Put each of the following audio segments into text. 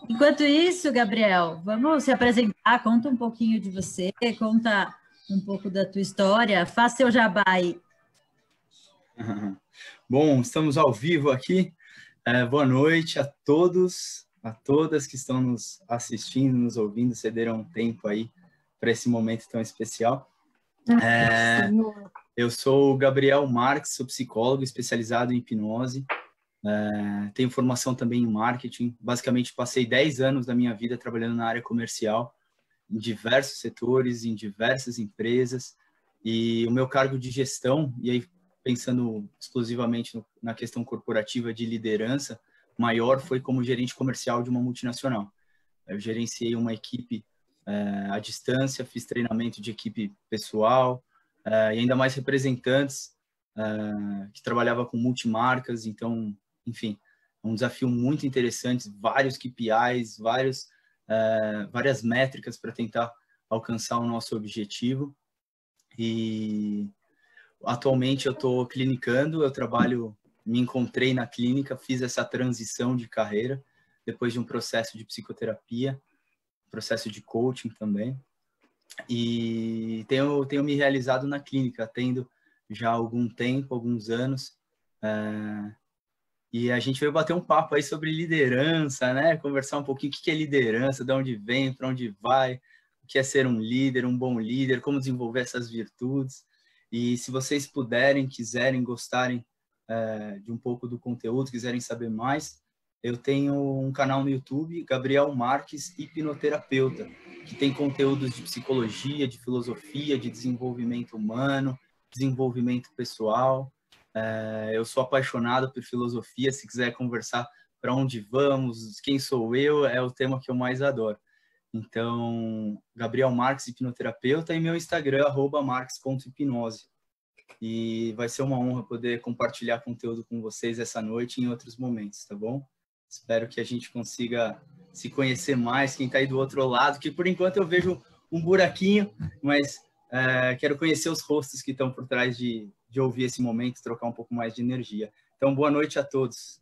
Enquanto isso, Gabriel, vamos se apresentar, conta um pouquinho de você, conta um pouco da tua história, faça seu jabá aí. Bom, estamos ao vivo aqui. Boa noite a todos, a todas que estão nos assistindo, nos ouvindo, cederam um tempo aí para esse momento tão especial. Eu sou o Gabriel Marques, sou psicólogo especializado em hipnose, tenho formação também em marketing, basicamente passei 10 anos da minha vida trabalhando na área comercial, em diversos setores, em diversas empresas, e o meu cargo de gestão, e aí pensando exclusivamente na questão corporativa de liderança, maior foi como gerente comercial de uma multinacional. Eu gerenciei uma equipe à distância, fiz treinamento de equipe pessoal, e ainda mais representantes que trabalhava com multimarcas, então, enfim, um desafio muito interessante, vários KPIs, várias métricas para tentar alcançar o nosso objetivo. E atualmente eu estou clinicando, me encontrei na clínica, fiz essa transição de carreira, depois de um processo de psicoterapia, processo de coaching também, e tenho me realizado na clínica, atendo já há algum tempo, alguns anos, e a gente veio bater um papo aí sobre liderança, né? Conversar um pouquinho o que é liderança, de onde vem, para onde vai, o que é ser um líder, um bom líder, como desenvolver essas virtudes. E se vocês puderem, quiserem, gostarem de um pouco do conteúdo, quiserem saber mais, eu tenho um canal no YouTube, Gabriel Marques Hipnoterapeuta, que tem conteúdos de psicologia, de filosofia, de desenvolvimento humano, desenvolvimento pessoal. Eu sou apaixonado por filosofia, se quiser conversar para onde vamos, quem sou eu, é o tema que eu mais adoro. Então, Gabriel Marques, hipnoterapeuta, e meu Instagram, @marques.hipnose. E vai ser uma honra poder compartilhar conteúdo com vocês essa noite e em outros momentos, tá bom? Espero que a gente consiga se conhecer mais, quem está aí do outro lado, que por enquanto eu vejo um buraquinho, mas quero conhecer os rostos que estão por trás de ouvir esse momento, trocar um pouco mais de energia. Então, boa noite a todos.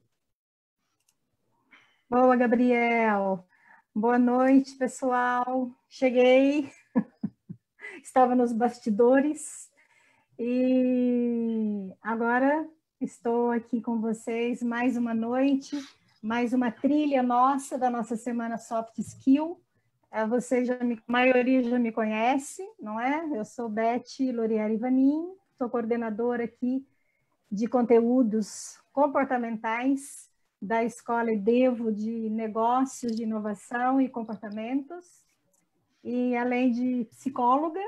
Boa, Gabriel. Boa noite, pessoal. Cheguei, estava nos bastidores e agora estou aqui com vocês mais uma noite, mais uma trilha nossa, da nossa semana Soft Skill. Vocês a maioria já me conhece, não é? Eu sou Beth Lorieri Vanin, sou coordenadora aqui de conteúdos comportamentais da Escola EDEVO de Negócios, de Inovação e Comportamentos, e além de psicóloga,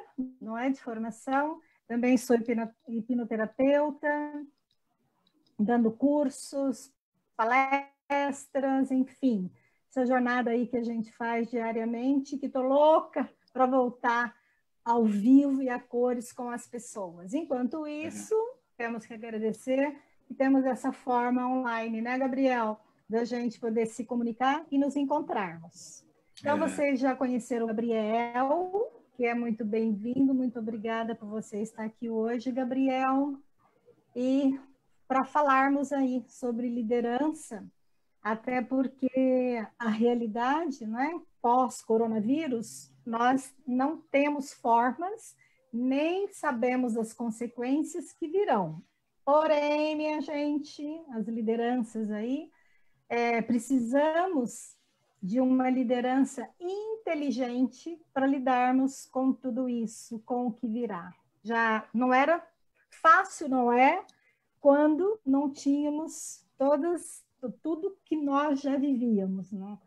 não é, de formação, também sou hipnoterapeuta, dando cursos, palestras, enfim, essa jornada aí que a gente faz diariamente, que estou louca para voltar ao vivo e a cores com as pessoas. Enquanto isso, temos que agradecer que temos essa forma online, né, Gabriel? Da gente poder se comunicar e nos encontrarmos. Então, vocês já conheceram o Gabriel, que é muito bem-vindo, muito obrigada por você estar aqui hoje, Gabriel. E para falarmos aí sobre liderança, até porque a realidade, né, pós-coronavírus, nós não temos formas, nem sabemos as consequências que virão. Porém, minha gente, as lideranças aí, precisamos de uma liderança inteligente para lidarmos com tudo isso, com o que virá. Já não era fácil, não é? Quando não tínhamos tudo que nós já vivíamos, né?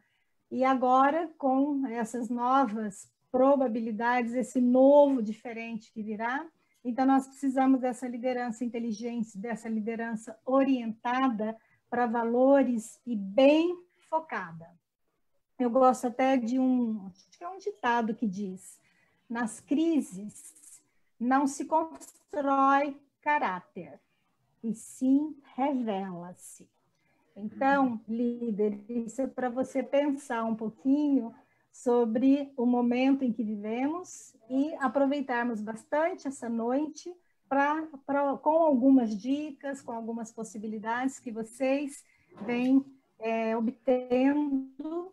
E agora, com essas novas probabilidades, esse novo diferente que virá, então nós precisamos dessa liderança inteligente, dessa liderança orientada para valores e bem focada. Eu gosto até de acho que é um ditado que diz: nas crises não se constrói caráter, e sim revela-se. Então, líder, isso é para você pensar um pouquinho sobre o momento em que vivemos e aproveitarmos bastante essa noite com algumas dicas, com algumas possibilidades que vocês vêm obtendo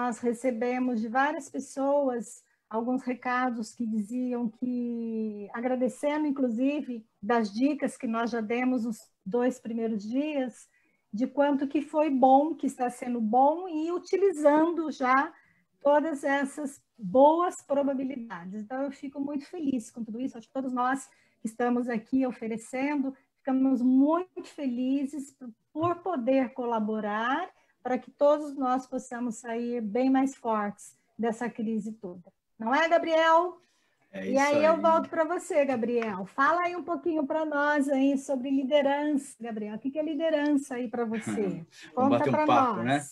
nós recebemos de várias pessoas alguns recados que diziam que, agradecendo inclusive das dicas que nós já demos nos 2 primeiros dias, de quanto que foi bom, que está sendo bom, e utilizando já todas essas boas probabilidades. Então, eu fico muito feliz com tudo isso. Acho que todos nós que estamos aqui oferecendo, ficamos muito felizes por poder colaborar para que todos nós possamos sair bem mais fortes dessa crise toda. Não é, Gabriel? E aí eu volto para você, Gabriel. Fala aí um pouquinho para nós aí sobre liderança, Gabriel. O que é liderança aí para você? Vamos bater um papo, né?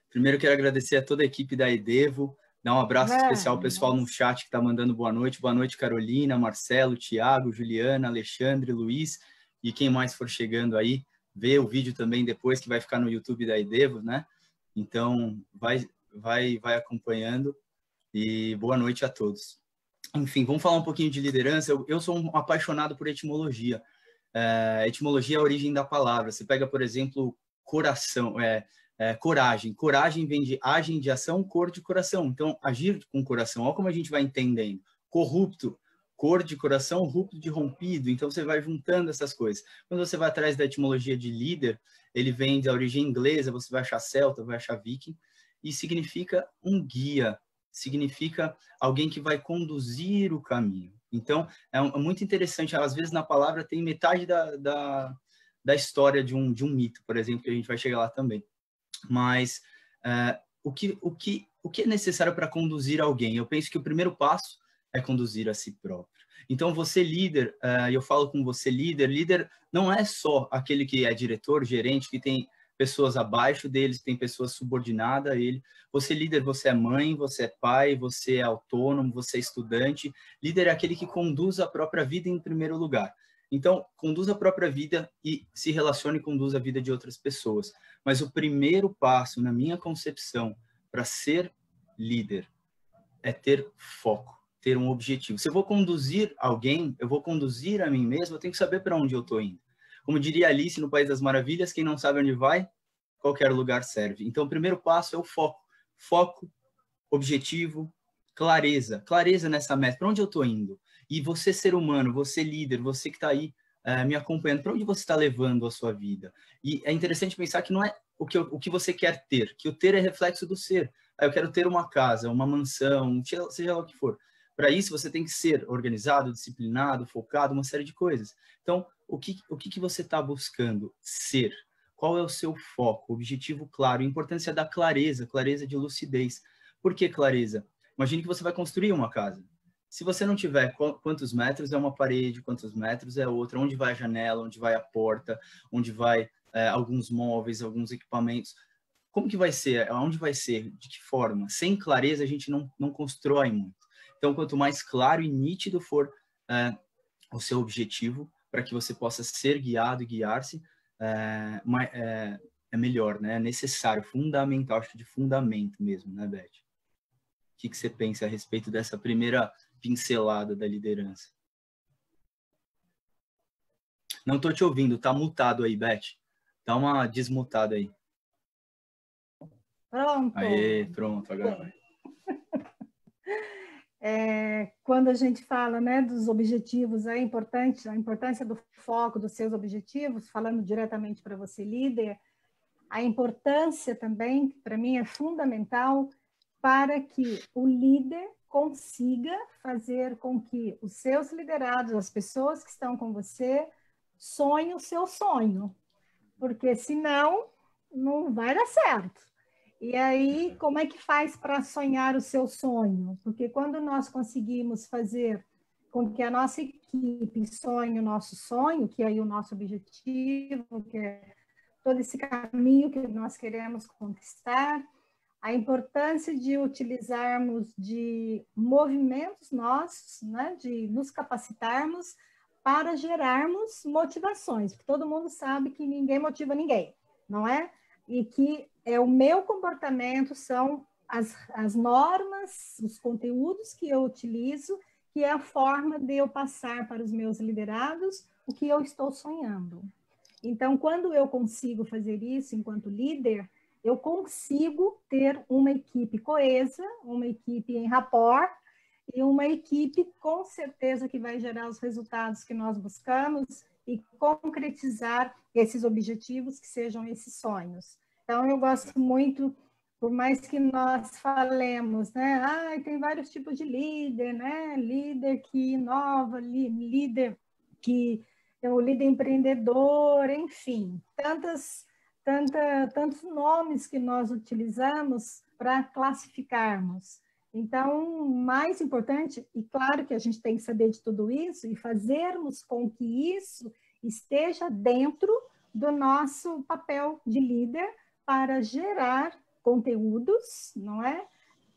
Primeiro, quero agradecer a toda a equipe da Edevo, dar um abraço especial ao pessoal no chat que está mandando boa noite. Boa noite, Carolina, Marcelo, Tiago, Juliana, Alexandre, Luiz e quem mais for chegando aí. Vê o vídeo também depois, que vai ficar no YouTube da Edevo, né? Então, vai acompanhando e boa noite a todos. Enfim, vamos falar um pouquinho de liderança. Eu sou um apaixonado por etimologia. Etimologia é a origem da palavra. Você pega, por exemplo, coração, coragem. Coragem vem de agem de ação, cor de coração. Então, agir com coração. Olha como a gente vai entendendo. Corrupto, cor de coração, rupto de rompido. Então, você vai juntando essas coisas. Quando você vai atrás da etimologia de líder, ele vem da origem inglesa, você vai achar celta, vai achar viking, e significa um guia, significa alguém que vai conduzir o caminho. Então, é muito interessante, às vezes na palavra tem metade da história de um mito, por exemplo, que a gente vai chegar lá também. Mas o que é necessário para conduzir alguém? Eu penso que o primeiro passo é conduzir a si próprio. Então, você líder, eu falo com você líder não é só aquele que é diretor, gerente, que tem pessoas abaixo deles, tem pessoas subordinadas a ele. Você líder, você é mãe, você é pai, você é autônomo, você é estudante. Líder é aquele que conduz a própria vida em primeiro lugar. Então, conduz a própria vida e se relacione e conduz a vida de outras pessoas. Mas o primeiro passo, na minha concepção, para ser líder, é ter foco, ter um objetivo. Se eu vou conduzir alguém, eu vou conduzir a mim mesmo, eu tenho que saber para onde eu estou indo. Como diria Alice no País das Maravilhas, quem não sabe onde vai, qualquer lugar serve. Então, o primeiro passo é o foco. Foco, objetivo, clareza. Clareza nessa meta. Para onde eu estou indo? E você, ser humano, você líder, você que está aí me acompanhando, para onde você está levando a sua vida? E é interessante pensar que não é o que você quer ter, que o ter é reflexo do ser. Eu quero ter uma casa, uma mansão, seja lá o que for. Para isso, você tem que ser organizado, disciplinado, focado, uma série de coisas. Então, o que você está buscando ser? Qual é o seu foco? Objetivo claro. A importância da clareza, clareza de lucidez. Por que clareza? Imagine que você vai construir uma casa. Se você não tiver quantos metros é uma parede, quantos metros é outra, onde vai a janela, onde vai a porta, onde vai alguns móveis, alguns equipamentos, como que vai ser? Aonde vai ser? De que forma? Sem clareza, a gente não constrói muito. Então, quanto mais claro e nítido for o seu objetivo, para que você possa ser guiado e guiar-se, é melhor, né? É necessário, fundamental, acho que de fundamento mesmo, né, Beth? O que você pensa a respeito dessa primeira pincelada da liderança? Não estou te ouvindo, tá mutado aí, Beth. Dá uma desmutada aí. Pronto. Aê, pronto, agora vai. Quando a gente fala, né, dos objetivos, é importante, a importância do foco dos seus objetivos, falando diretamente para você, líder, a importância também, para mim, é fundamental para que o líder consiga fazer com que os seus liderados, as pessoas que estão com você, sonhem o seu sonho, porque senão não vai dar certo. E aí, como é que faz para sonhar o seu sonho? Porque quando nós conseguimos fazer com que a nossa equipe sonhe o nosso sonho, que é aí o nosso objetivo, que é todo esse caminho que nós queremos conquistar, a importância de utilizarmos de movimentos nossos, né, de nos capacitarmos para gerarmos motivações, porque todo mundo sabe que ninguém motiva ninguém, não é? E que o meu comportamento são as normas, os conteúdos que eu utilizo, que é a forma de eu passar para os meus liderados o que eu estou sonhando. Então, quando eu consigo fazer isso enquanto líder, eu consigo ter uma equipe coesa, uma equipe em rapport, e uma equipe com certeza que vai gerar os resultados que nós buscamos e concretizar esses objetivos, que sejam esses sonhos. Então, eu gosto muito, por mais que nós falemos, né? Tem vários tipos de líder, né? Líder que inova, líder que é o líder empreendedor, enfim, tantos nomes que nós utilizamos para classificarmos. Então, o mais importante, e claro que a gente tem que saber de tudo isso e fazermos com que isso esteja dentro do nosso papel de líder para gerar conteúdos, não é?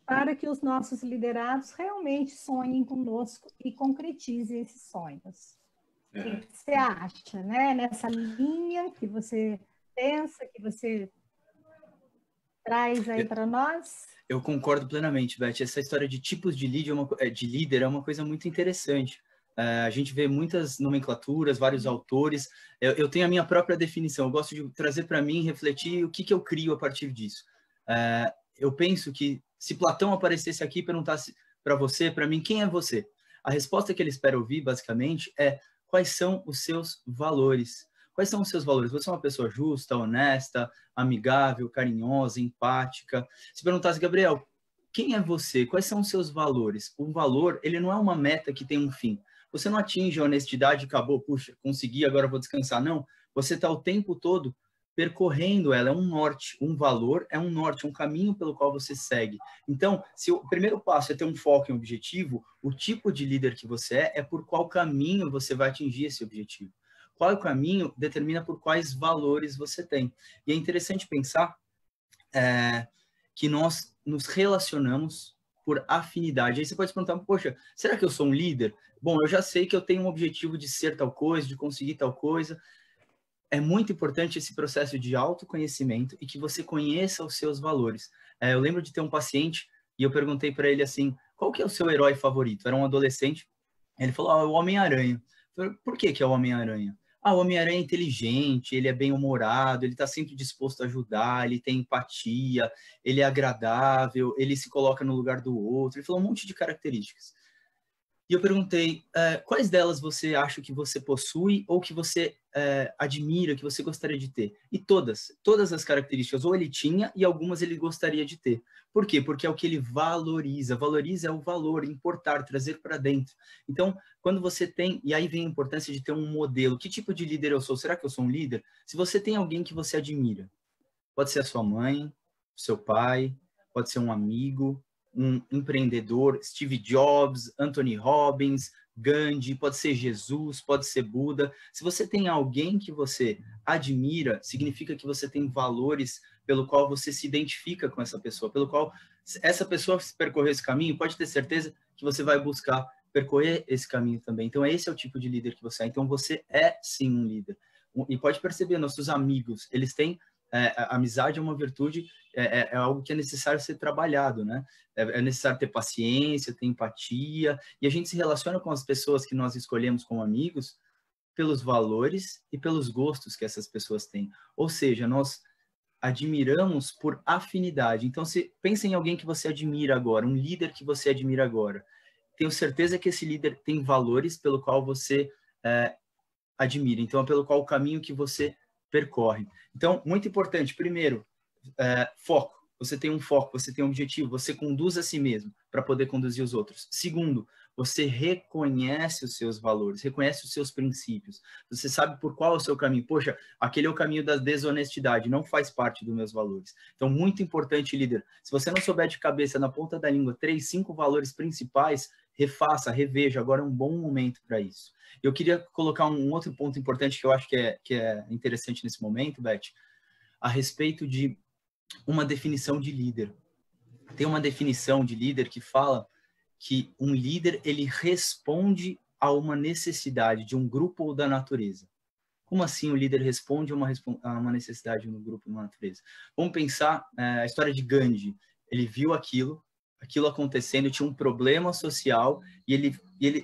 Para que os nossos liderados realmente sonhem conosco e concretizem esses sonhos. O que você acha, né? Nessa linha que você pensa, que você traz aí para nós? Eu concordo plenamente, Beth. Essa história de tipos de líder é uma coisa muito interessante. A gente vê muitas nomenclaturas, vários autores. Eu tenho a minha própria definição. Eu gosto de trazer para mim, refletir o que eu crio a partir disso. Eu penso que se Platão aparecesse aqui e perguntasse para você, para mim, quem é você? A resposta que ele espera ouvir, basicamente, é quais são os seus valores. Quais são os seus valores? Você é uma pessoa justa, honesta, amigável, carinhosa, empática? Se perguntasse, Gabriel, quem é você? Quais são os seus valores? O valor, ele não é uma meta que tem um fim. Você não atinge a honestidade e acabou, puxa, consegui, agora vou descansar. Não, você está o tempo todo percorrendo ela, é um norte, um valor é um norte, um caminho pelo qual você segue. Então, se o primeiro passo é ter um foco em objetivo, o tipo de líder que você é por qual caminho você vai atingir esse objetivo. Qual é o caminho determina por quais valores você tem. E é interessante pensar que nós nos relacionamos por afinidade. Aí você pode se perguntar, poxa, será que eu sou um líder? Bom, eu já sei que eu tenho um objetivo de ser tal coisa, de conseguir tal coisa. É muito importante esse processo de autoconhecimento e que você conheça os seus valores. Eu lembro de ter um paciente e eu perguntei para ele assim, qual que é o seu herói favorito? Era um adolescente. Ele falou, o Homem-Aranha. Por que é o Homem-Aranha? O Homem-Aranha é inteligente, ele é bem-humorado, ele está sempre disposto a ajudar, ele tem empatia, ele é agradável, ele se coloca no lugar do outro. Ele falou um monte de características. E eu perguntei, quais delas você acha que você possui ou que você admira, que você gostaria de ter? E todas as características, ou ele tinha e algumas ele gostaria de ter. Por quê? Porque é o que ele valoriza. Valoriza é o valor, importar, trazer para dentro. Então, quando você tem, e aí vem a importância de ter um modelo. Que tipo de líder eu sou? Será que eu sou um líder? Se você tem alguém que você admira, pode ser a sua mãe, seu pai, pode ser um amigo, um empreendedor, Steve Jobs, Anthony Robbins, Gandhi, pode ser Jesus, pode ser Buda. Se você tem alguém que você admira, significa que você tem valores pelo qual você se identifica com essa pessoa, pelo qual essa pessoa percorrer esse caminho, pode ter certeza que você vai buscar percorrer esse caminho também. Então, esse é o tipo de líder que você é. Então, você é, sim, um líder. E pode perceber, nossos amigos, eles têm a amizade é uma virtude, é algo que é necessário ser trabalhado, né? É necessário ter paciência, ter empatia, e a gente se relaciona com as pessoas que nós escolhemos como amigos pelos valores e pelos gostos que essas pessoas têm. Ou seja, nós admiramos por afinidade. Então, se pensa em alguém que você admira agora, um líder que você admira agora, tenho certeza que esse líder tem valores pelo qual você admira, então é pelo qual o caminho que você percorre. Então, muito importante, primeiro, foco. Você tem um foco, você tem um objetivo, você conduz a si mesmo para poder conduzir os outros. Segundo, você reconhece os seus valores, reconhece os seus princípios. Você sabe por qual é o seu caminho. Poxa, aquele é o caminho da desonestidade, não faz parte dos meus valores. Então, muito importante, líder. Se você não souber de cabeça, na ponta da língua, 3, 5 valores principais, refaça, reveja. Agora é um bom momento para isso. Eu queria colocar um outro ponto importante que eu acho que é interessante nesse momento, Beth, a respeito de uma definição de líder. Tem uma definição de líder que fala que um líder, ele responde a uma necessidade de um grupo ou da natureza. Como assim o líder responde a uma necessidade de um grupo ou da natureza? Vamos pensar a história de Gandhi. Ele viu aquilo acontecendo, tinha um problema social e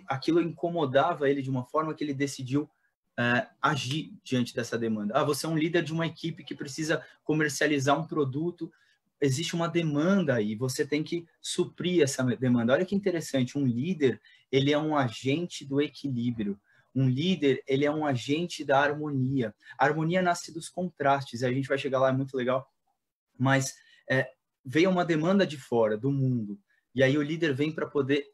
aquilo incomodava ele de uma forma que ele decidiu agir diante dessa demanda. Você é um líder de uma equipe que precisa comercializar um produto, existe uma demanda aí, você tem que suprir essa demanda. Olha que interessante, um líder, ele é um agente do equilíbrio. Um líder, ele é um agente da harmonia. A harmonia nasce dos contrastes, a gente vai chegar lá, é muito legal, mas veio uma demanda de fora, do mundo, e aí o líder vem para poder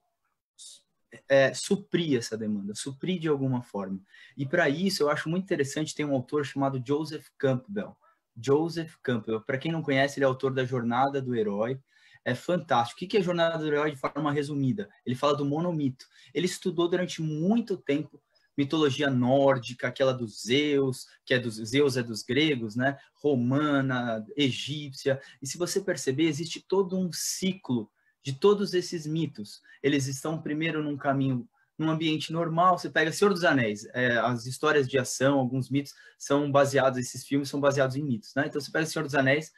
suprir essa demanda, suprir de alguma forma. E para isso, eu acho muito interessante, tem um autor chamado Joseph Campbell. Joseph Campbell, para quem não conhece, ele é autor da Jornada do Herói. É fantástico. O que é a Jornada do Herói de forma resumida? Ele fala do monomito. Ele estudou durante muito tempo mitologia nórdica, aquela dos Zeus, que é dos Zeus, é dos gregos, né? Romana, egípcia. E se você perceber, existe todo um ciclo de todos esses mitos. Eles estão primeiro num caminho, num ambiente normal. Você pega Senhor dos Anéis, as histórias de ação, alguns mitos são baseados, esses filmes são baseados em mitos, né? Então você pega Senhor dos Anéis,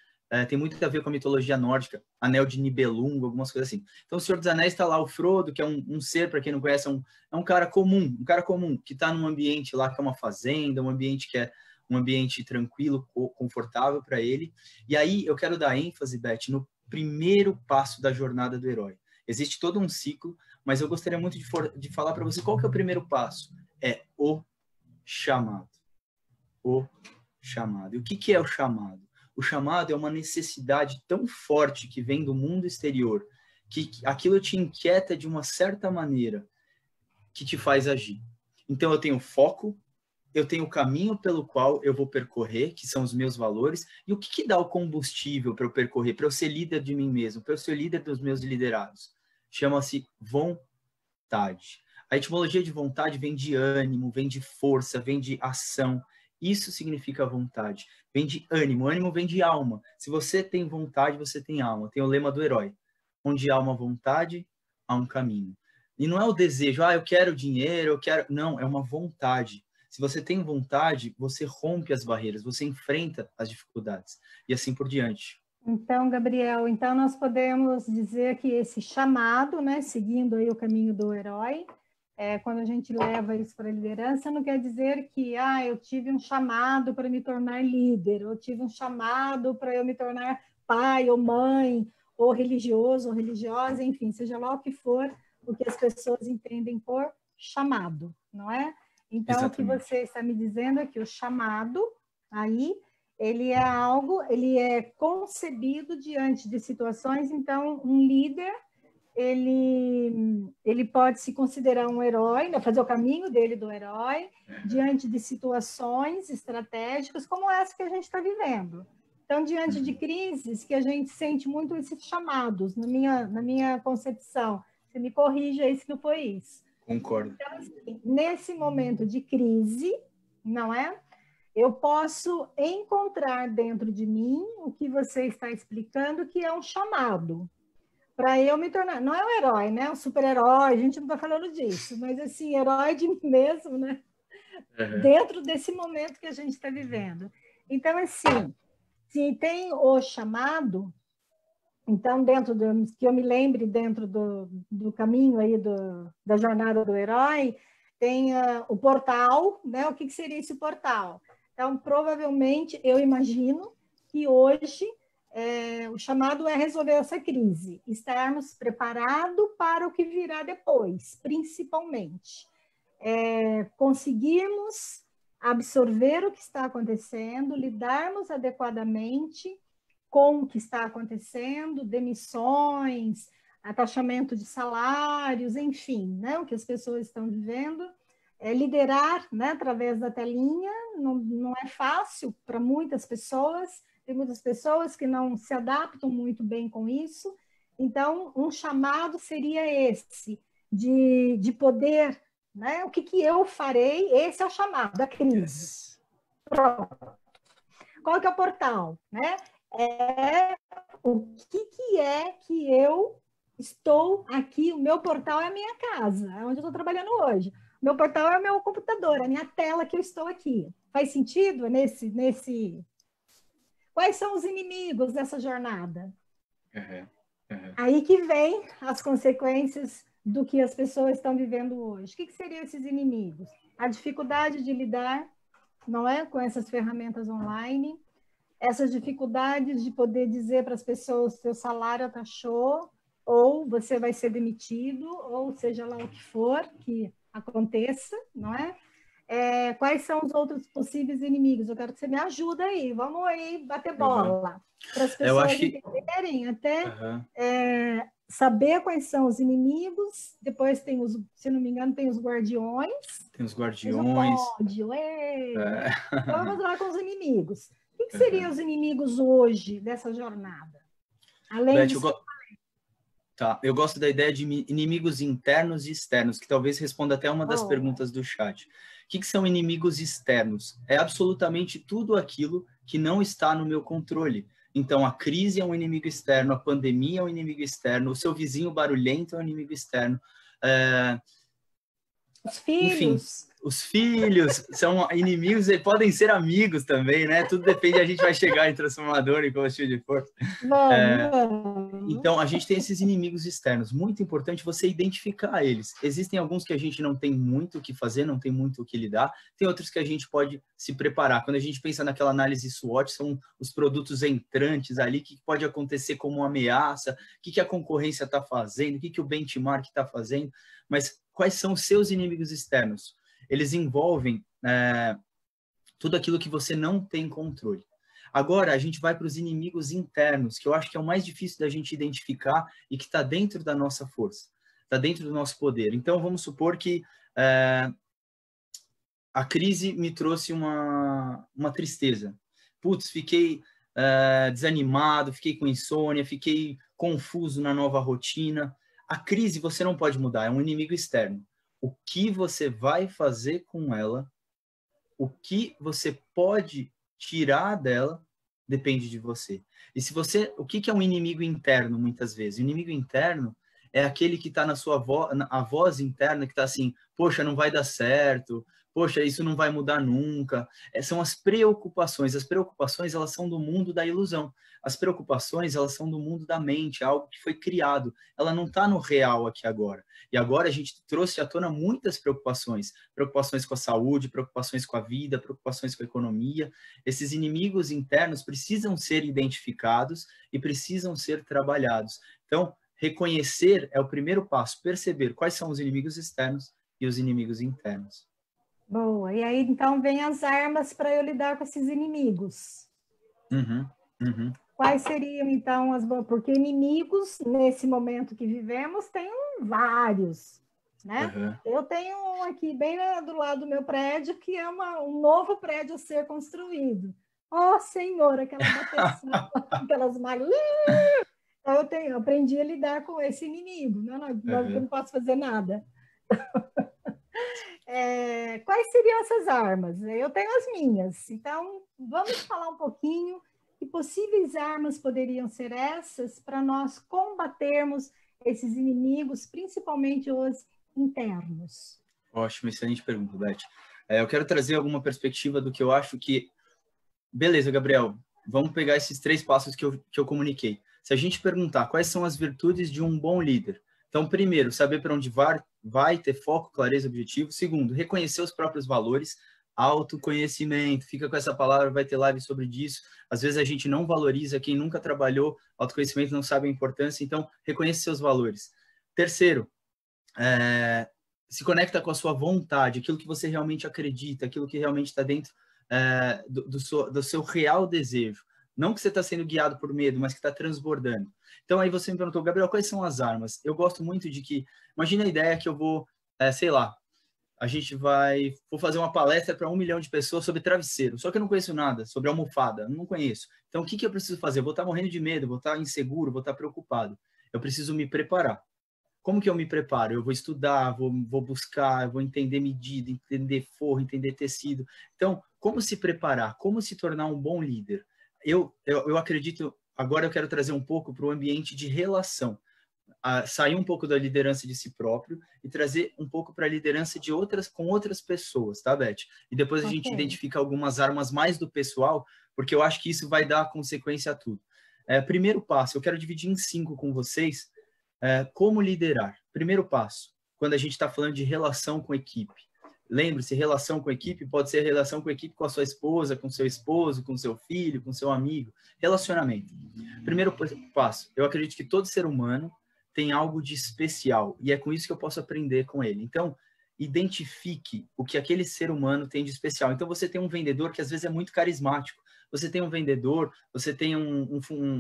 tem muito a ver com a mitologia nórdica, Anel de Nibelung, algumas coisas assim. Então o Senhor dos Anéis está lá o Frodo, que é um ser, para quem não conhece, é um cara comum, que está num ambiente lá que é uma fazenda, um ambiente que é um ambiente tranquilo, confortável para ele. E aí eu quero dar ênfase, Beth, no primeiro passo da jornada do herói. Existe todo um ciclo, mas eu gostaria muito de falar para você qual que é o primeiro passo. É o chamado. O chamado. E o que é o chamado? O chamado é uma necessidade tão forte que vem do mundo exterior, que aquilo te inquieta de uma certa maneira, que te faz agir. Então eu tenho foco, eu tenho o caminho pelo qual eu vou percorrer, que são os meus valores, e o que dá o combustível para eu percorrer, para eu ser líder de mim mesmo, para eu ser líder dos meus liderados? Chama-se vontade. A etimologia de vontade vem de ânimo, vem de força, vem de ação. Isso significa vontade. Vem de ânimo, ânimo vem de alma. Se você tem vontade, você tem alma. Tem o lema do herói. Onde há uma vontade, há um caminho. E não é o desejo, eu quero dinheiro, eu quero... Não, é uma vontade. Se você tem vontade, você rompe as barreiras, você enfrenta as dificuldades e assim por diante. Então, Gabriel, nós podemos dizer que esse chamado, né, seguindo aí o caminho do herói, quando a gente leva isso para a liderança, não quer dizer que eu tive um chamado para me tornar líder, eu tive um chamado para eu me tornar pai ou mãe, ou religioso ou religiosa, enfim, seja lá o que for, o que as pessoas entendem por chamado, não é? Então, exatamente. O que você está me dizendo é que o chamado, aí, ele é algo, ele é concebido diante de situações, então, um líder, ele pode se considerar um herói, né, fazer o caminho dele do herói, diante de situações estratégicas como essa que a gente está vivendo. Então, diante de crises que a gente sente muito esses chamados, na minha concepção, você me corrija aí se não foi isso. Concordo. Então, assim, nesse momento de crise, não é? Eu posso encontrar dentro de mim o que você está explicando, que é um chamado para eu me tornar. Não é um herói, né? Um super-herói, a gente não está falando disso, mas assim, herói de mim mesmo, né? Dentro desse momento que a gente está vivendo. Então, assim, se tem o chamado. Então, que eu me lembre, dentro do caminho aí da jornada do herói, tem o portal, né? O que seria esse portal? Então, provavelmente, eu imagino que hoje o chamado é resolver essa crise, estarmos preparados para o que virá depois, principalmente. Conseguirmos absorver o que está acontecendo, lidarmos adequadamente com o que está acontecendo, demissões, atachamento de salários, enfim, né, o que as pessoas estão vivendo. Liderar, né, através da telinha não é fácil para muitas pessoas, tem muitas pessoas que não se adaptam muito bem com isso. Então, um chamado seria esse, de poder, né, o que eu farei, esse é o chamado da crise. Pronto. Qual que é o portal, né? O que é que eu estou aqui, o meu portal é a minha casa, é onde eu estou trabalhando hoje. O meu portal é o meu computador, é a minha tela que eu estou aqui. Faz sentido nesse... Quais são os inimigos dessa jornada? Aí que vem as consequências do que as pessoas estão vivendo hoje. O que seriam esses inimigos? a dificuldade de lidar, não é, com essas ferramentas online, essas dificuldades de poder dizer para as pessoas seu salário taxou, ou você vai ser demitido, ou seja lá o que for que aconteça, não é? Quais são os outros possíveis inimigos? Eu quero que você me ajude aí, vamos aí bater bola, para as pessoas entenderem até saber quais são os inimigos, depois tem os, se não me engano, tem os guardiões. Tem os guardiões. Então, vamos lá com os inimigos. O que seriam os inimigos hoje dessa jornada? Além Beth, disso... Tá, eu gosto da ideia de inimigos internos e externos, que talvez responda até uma das perguntas do chat. O que são inimigos externos? É absolutamente tudo aquilo que não está no meu controle. Então, a crise é um inimigo externo, a pandemia é um inimigo externo, o seu vizinho barulhento é um inimigo externo. Os filhos. Enfim, os filhos são inimigos e podem ser amigos também, né? Tudo depende, a gente vai chegar em transformador e combustível de força. Então, a gente tem esses inimigos externos. Muito importante você identificar eles. Existem alguns que a gente não tem muito o que fazer, não tem muito o que lidar. Tem outros que a gente pode se preparar. Quando a gente pensa naquela análise SWOT, são os produtos entrantes ali, o que pode acontecer como uma ameaça, o que a concorrência está fazendo, o que o benchmark está fazendo. Mas quais são os seus inimigos externos? Eles envolvem tudo aquilo que você não tem controle. Agora, a gente vai para os inimigos internos, que eu acho que é o mais difícil da gente identificar e que está dentro da nossa força, está dentro do nosso poder. Então, vamos supor que a crise me trouxe uma tristeza. Putz, fiquei desanimado, fiquei com insônia, fiquei confuso na nova rotina. A crise você não pode mudar, é um inimigo externo. O que você vai fazer com ela, o que você pode tirar dela, depende de você. E se você, o que é um inimigo interno, muitas vezes? O inimigo interno é aquele que está na sua a voz interna que está assim, poxa, não vai dar certo, poxa, isso não vai mudar nunca. São as preocupações. As preocupações, elas são do mundo da ilusão. As preocupações, elas são do mundo da mente, algo que foi criado. Ela não está no real aqui agora. E agora a gente trouxe à tona muitas preocupações. Preocupações com a saúde, preocupações com a vida, preocupações com a economia. Esses inimigos internos precisam ser identificados e precisam ser trabalhados. Então, reconhecer é o primeiro passo. Perceber quais são os inimigos externos e os inimigos internos. Boa. E aí, então, vem as armas para eu lidar com esses inimigos. Quais seriam, então, as... Porque inimigos, nesse momento que vivemos, tem vários, né? Eu tenho um aqui, bem do lado do meu prédio, que é um novo prédio a ser construído. Oh, Senhor, aquela bateção, aquelas malhas... Então, eu aprendi a lidar com esse inimigo. Eu não posso fazer nada. Quais seriam essas armas? Eu tenho as minhas. Então, vamos falar um pouquinho que possíveis armas poderiam ser essas para nós combatermos esses inimigos, principalmente os internos. Ótimo, excelente pergunta, Beth. Eu quero trazer alguma perspectiva do que eu acho que... Beleza, Gabriel, vamos pegar esses 3 passos que eu comuniquei. Se a gente perguntar quais são as virtudes de um bom líder, então, primeiro, saber para onde vai, ter foco, clareza, objetivo. Segundo, reconhecer os próprios valores, autoconhecimento. Fica com essa palavra, vai ter live sobre isso. Às vezes a gente não valoriza, quem nunca trabalhou autoconhecimento não sabe a importância, então, reconheça seus valores. Terceiro, se conecta com a sua vontade, aquilo que você realmente acredita, aquilo que realmente está dentro do seu real desejo. Não que você está sendo guiado por medo, mas que está transbordando. Então, aí você me perguntou, Gabriel, quais são as armas? Eu gosto muito de que... Imagina a ideia que eu vou, sei lá, vou fazer uma palestra para 1 milhão de pessoas sobre travesseiro. Só que eu não conheço nada sobre almofada, não conheço. Então, o que eu preciso fazer? Eu vou estar morrendo de medo, vou estar inseguro, vou estar preocupado. Eu preciso me preparar. Como que eu me preparo? Eu vou estudar, vou buscar, vou entender medida, entender forro, entender tecido. Então, como se preparar? Como se tornar um bom líder? Eu acredito, agora eu quero trazer um pouco para o ambiente de relação, sair um pouco da liderança de si próprio e trazer um pouco para a liderança com outras pessoas, tá, Beth? E depois a gente identifica algumas armas mais do pessoal, porque eu acho que isso vai dar consequência a tudo. Primeiro passo, eu quero dividir em 5 com vocês, como liderar. Primeiro passo, quando a gente está falando de relação com equipe. Lembre-se, relação com a equipe pode ser relação com a equipe, com a sua esposa, com seu esposo, com seu filho, com seu amigo. Relacionamento. Primeiro passo, eu acredito que todo ser humano tem algo de especial e é com isso que eu posso aprender com ele. Então, identifique o que aquele ser humano tem de especial. Então, você tem um vendedor que às vezes é muito carismático. Você tem um vendedor, você tem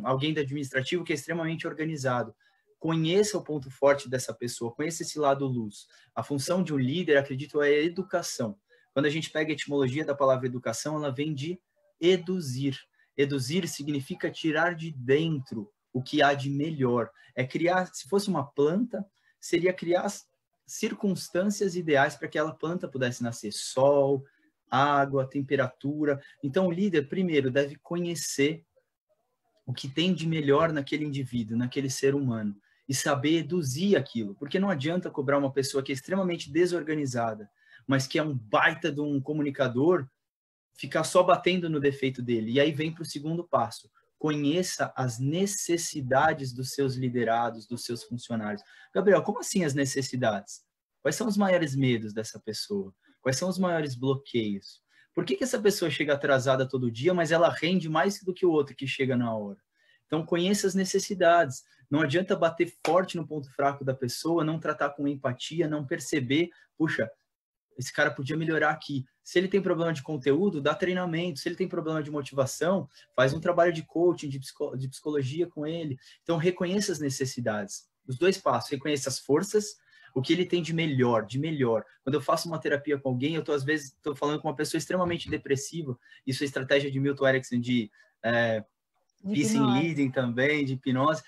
alguém do administrativo que é extremamente organizado. Conheça o ponto forte dessa pessoa, conheça esse lado luz. A função de um líder, acredito, é a educação. Quando a gente pega a etimologia da palavra educação, ela vem de eduzir. Eduzir significa tirar de dentro o que há de melhor. É criar, se fosse uma planta, seria criar circunstâncias ideais para que aquela planta pudesse nascer. Sol, água, temperatura. Então, o líder, primeiro, deve conhecer o que tem de melhor naquele indivíduo, naquele ser humano, e saber eduzir aquilo. Porque não adianta cobrar uma pessoa que é extremamente desorganizada, mas que é um baita de um comunicador, ficar só batendo no defeito dele. E aí vem para o segundo passo. Conheça as necessidades dos seus liderados, dos seus funcionários. Gabriel, como assim as necessidades? Quais são os maiores medos dessa pessoa? Quais são os maiores bloqueios? Por que essa pessoa chega atrasada todo dia, mas ela rende mais do que o outro que chega na hora? Então, conheça as necessidades. Não adianta bater forte no ponto fraco da pessoa, não tratar com empatia, não perceber, puxa, esse cara podia melhorar aqui. Se ele tem problema de conteúdo, dá treinamento. Se ele tem problema de motivação, faz um trabalho de coaching, de psicologia com ele. Então, reconheça as necessidades. Os dois passos, reconheça as forças, o que ele tem de melhor, de melhor. Quando eu faço uma terapia com alguém, às vezes, estou falando com uma pessoa extremamente depressiva, isso é estratégia de Milton Erickson, de Peace in Leading também, de hipnose.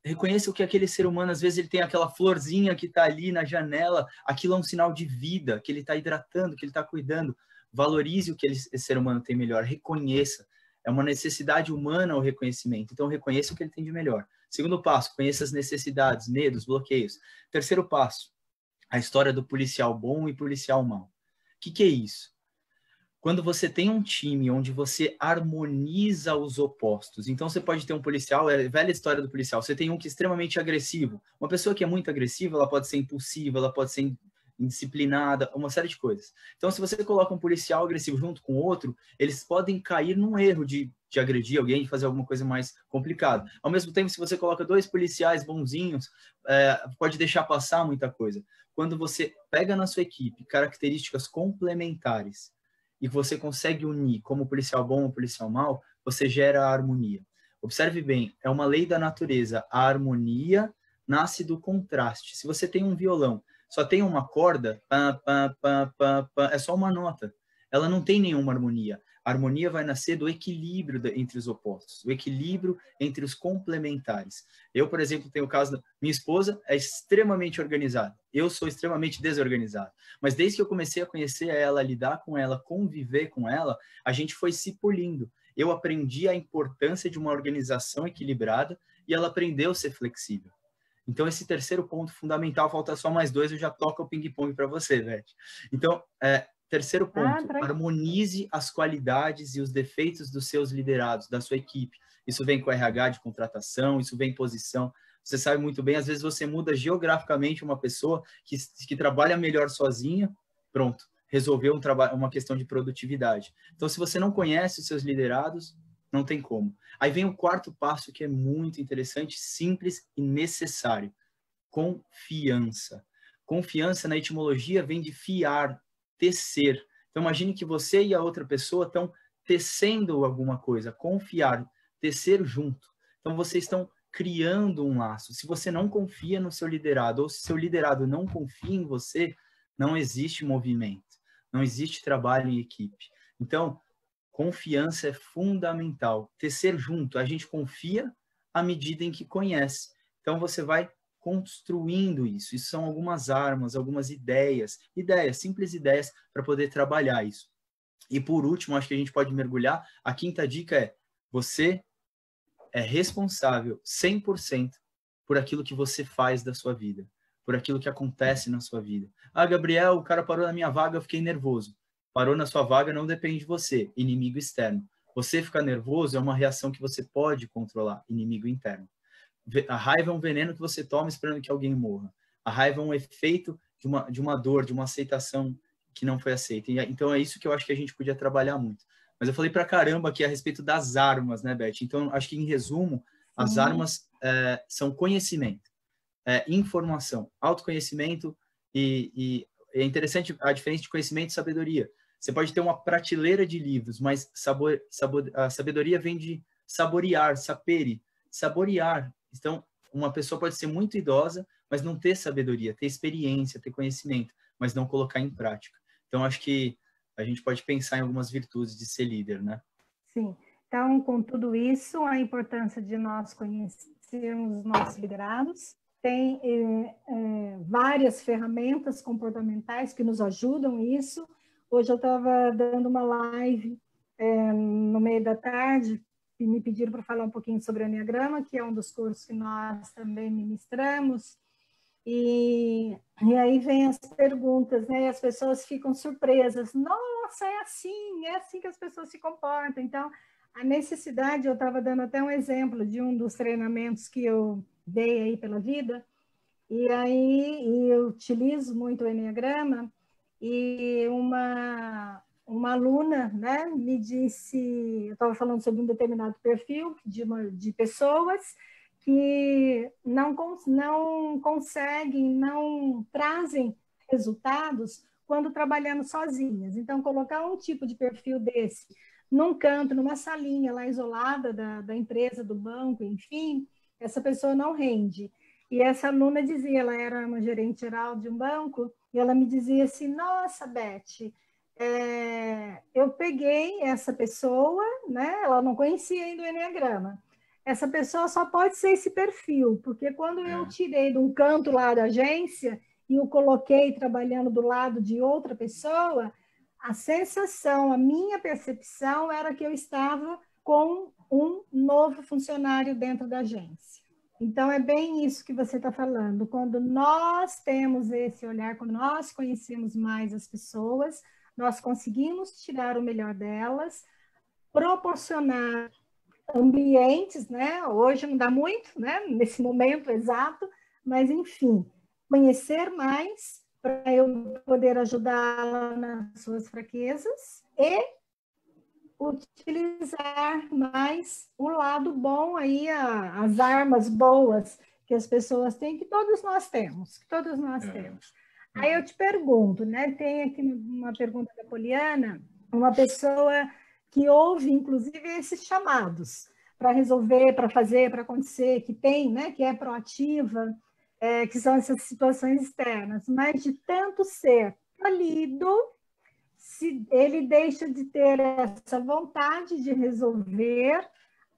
Reconheça o que aquele ser humano, às vezes ele tem aquela florzinha que está ali na janela, aquilo é um sinal de vida, que ele está hidratando, que ele está cuidando. Valorize o que esse ser humano tem melhor, reconheça. É uma necessidade humana o reconhecimento, então reconheça o que ele tem de melhor. Segundo passo, conheça as necessidades, medos, bloqueios. Terceiro passo, a história do policial bom e policial mau. O que é isso? Quando você tem um time onde você harmoniza os opostos. Então, você pode ter um policial, é a velha história do policial, você tem um que é extremamente agressivo. Uma pessoa que é muito agressiva, ela pode ser impulsiva, ela pode ser indisciplinada, uma série de coisas. Então, se você coloca um policial agressivo junto com outro, eles podem cair num erro de agredir alguém, de fazer alguma coisa mais complicada. Ao mesmo tempo, se você coloca dois policiais bonzinhos, pode deixar passar muita coisa. Quando você pega na sua equipe características complementares e você consegue unir como policial bom ou policial mau, você gera a harmonia. Observe bem, é uma lei da natureza. A harmonia nasce do contraste. Se você tem um violão, só tem uma corda, é só uma nota. Ela não tem nenhuma harmonia. A harmonia vai nascer do equilíbrio entre os opostos, o equilíbrio entre os complementares. Eu, por exemplo, tenho o caso da minha esposa, é extremamente organizada. Eu sou extremamente desorganizado. Mas desde que eu comecei a conhecer ela, lidar com ela, conviver com ela, a gente foi se polindo. Eu aprendi a importância de uma organização equilibrada e ela aprendeu a ser flexível. Então, esse terceiro ponto fundamental, falta só mais dois, eu já toco o ping-pong para você, Beth. Então, terceiro ponto, harmonize as qualidades e os defeitos dos seus liderados, da sua equipe. Isso vem com RH de contratação, isso vem em posição. Você sabe muito bem, às vezes você muda geograficamente uma pessoa que trabalha melhor sozinha, pronto, resolveu uma questão de produtividade. Então, se você não conhece os seus liderados, não tem como. Aí vem o quarto passo, que é muito interessante, simples e necessário. Confiança. Confiança, na etimologia, vem de fiar, tecer. Então, imagine que você e a outra pessoa estão tecendo alguma coisa. Confiar, tecer junto. Então, vocês estão criando um laço. Se você não confia no seu liderado, ou se seu liderado não confia em você, não existe movimento. Não existe trabalho em equipe. Então, confiança é fundamental. Tecer junto. A gente confia à medida em que conhece. Então, você vai construindo isso. Isso são algumas armas, algumas ideias, simples ideias para poder trabalhar isso. E por último, acho que a gente pode mergulhar. A quinta dica é: você é responsável 100% por aquilo que você faz da sua vida, por aquilo que acontece na sua vida. Ah, Gabriel, o cara parou na minha vaga, eu fiquei nervoso. Parou na sua vaga, não depende de você, inimigo externo. Você ficar nervoso é uma reação que você pode controlar, inimigo interno. A raiva é um veneno que você toma esperando que alguém morra. A raiva é um efeito de uma dor, de uma aceitação não foi aceita. Então, é isso que eu acho que a gente podia trabalhar muito. Mas eu falei pra caramba aqui a respeito das armas, né, Beth? Então, acho que, em resumo, as armas são conhecimento, informação, autoconhecimento e é interessante a diferença de conhecimento e sabedoria. Você pode ter uma prateleira de livros, mas a sabedoria vem de saborear, sapere, saborear. Então, uma pessoa pode ser muito idosa, mas não ter sabedoria, ter experiência, ter conhecimento, mas não colocar em prática. Então, acho que a gente pode pensar em algumas virtudes de ser líder, né? Sim. Então, com tudo isso, a importância de nós conhecermos os nossos liderados. Tem várias ferramentas comportamentais que nos ajudam nisso. Hoje eu estava dando uma live no meio da tarde e me pediram para falar um pouquinho sobre o Enneagrama, que é um dos cursos que nós também ministramos. E aí vem as perguntas, né? E as pessoas ficam surpresas. Nossa, é assim que as pessoas se comportam. Então, a necessidade, eu estava dando até um exemplo de um dos treinamentos que eu dei aí pela vida, e aí eu utilizo muito o Enneagrama, e uma aluna, né, me disse, eu estava falando sobre um determinado perfil de pessoas que não conseguem, não trazem resultados quando trabalhando sozinhas. Então, colocar um tipo de perfil desse num canto, numa salinha lá isolada da empresa, do banco, enfim, essa pessoa não rende. E essa aluna dizia, ela era uma gerente geral de um banco, e ela me dizia assim, nossa, Beth, eu peguei essa pessoa, né? Ela não conhecia ainda o Enneagrama. Essa pessoa só pode ser esse perfil, porque quando eu tirei de um canto lá da agência e o coloquei trabalhando do lado de outra pessoa, a sensação, a minha percepção era que eu estava com um novo funcionário dentro da agência. Então, é bem isso que você está falando. Quando nós temos esse olhar, quando nós conhecemos mais as pessoas, nós conseguimos tirar o melhor delas, proporcionar ambientes, né? Hoje não dá muito, né? Nesse momento exato, mas, enfim, conhecer mais para eu poder ajudá-la nas suas fraquezas e utilizar mais o lado bom aí, as armas boas que as pessoas têm, que todos nós temos, temos. Aí eu te pergunto, né? Tem aqui uma pergunta da Poliana, uma pessoa que ouve, inclusive, esses chamados para resolver, para fazer, para acontecer, que tem, né? Que é proativa, que são essas situações externas, mas de tanto ser tolhido, se ele deixa de ter essa vontade de resolver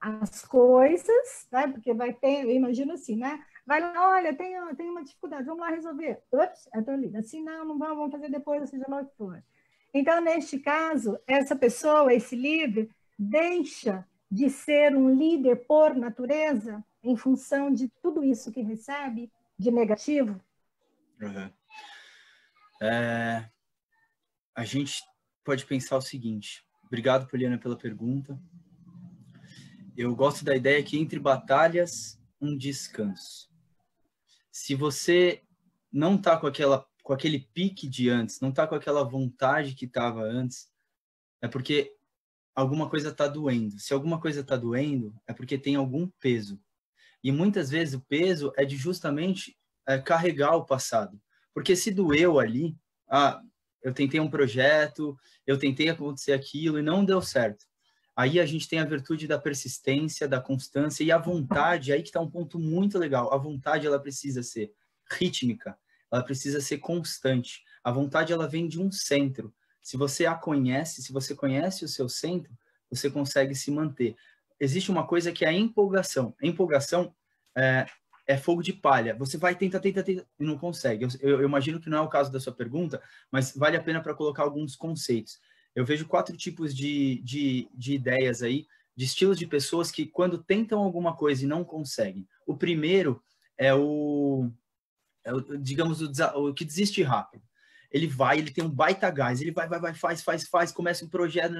as coisas, né? Porque vai ter, eu imagino assim, né? Vai lá, olha, tem uma dificuldade, vamos lá resolver. Ups, eu estou ali. Assim, não vamos fazer depois, seja lá o que for. Então, neste caso, essa pessoa, esse líder, deixa de ser um líder por natureza, em função de tudo isso que recebe de negativo? Uhum. A gente pode pensar o seguinte. Obrigado, Poliana, pela pergunta. Eu gosto da ideia que entre batalhas, um descanso. Se você não está com aquele pique de antes, não está com aquela vontade que estava antes, é porque alguma coisa está doendo. Se alguma coisa está doendo, é porque tem algum peso. E muitas vezes o peso é de justamente carregar o passado. Porque se doeu ali, eu tentei um projeto, eu tentei acontecer aquilo e não deu certo. Aí a gente tem a virtude da persistência, da constância e a vontade, aí que está um ponto muito legal. A vontade, ela precisa ser rítmica, ela precisa ser constante. A vontade, ela vem de um centro. Se você a conhece, se você conhece o seu centro, você consegue se manter. Existe uma coisa que é a empolgação. A empolgação é fogo de palha. Você vai, tenta e não consegue. Eu imagino que não é o caso da sua pergunta, mas vale a pena para colocar alguns conceitos. Eu vejo 4 tipos de ideias aí, de estilos de pessoas que, quando tentam alguma coisa e não conseguem. O primeiro é digamos, o que desiste rápido. Ele tem um baita gás, ele vai, faz, começa um projeto,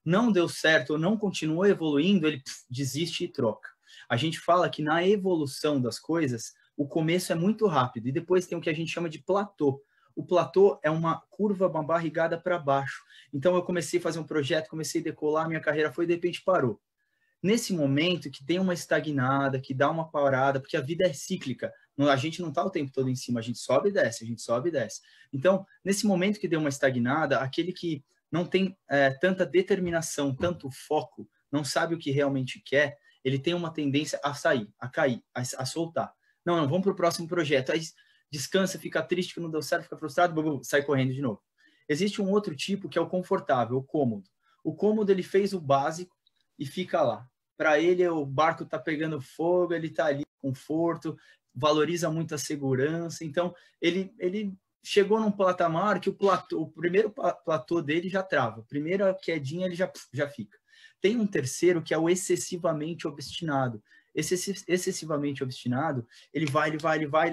não deu certo ou não continuou evoluindo, ele desiste e troca. A gente fala que na evolução das coisas, o começo é muito rápido e depois tem o que a gente chama de platô. o platô é uma curva, uma barrigada para baixo. Então, eu comecei a fazer um projeto, comecei a decolar, minha carreira foi, de repente parou. Nesse momento que tem uma estagnada, que dá uma parada, porque a vida é cíclica, a gente não está o tempo todo em cima, a gente sobe e desce, a gente sobe e desce. Então, nesse momento que deu uma estagnada, aquele que não tem tanta determinação, tanto foco, não sabe o que realmente quer, ele tem uma tendência a sair, a cair, a soltar. Não, vamos para o próximo projeto. Aí descansa, fica triste que não deu certo, fica frustrado, sai correndo de novo. Existe um outro tipo que é o confortável, o cômodo. O cômodo, ele fez o básico e fica lá. Para ele, o barco está pegando fogo, ele está ali, conforto, valoriza muito a segurança. Então, ele chegou num patamar que o primeiro platô dele já trava. A primeira quedinha, ele já fica. Tem um terceiro que é o excessivamente obstinado. Esse excessivamente obstinado, ele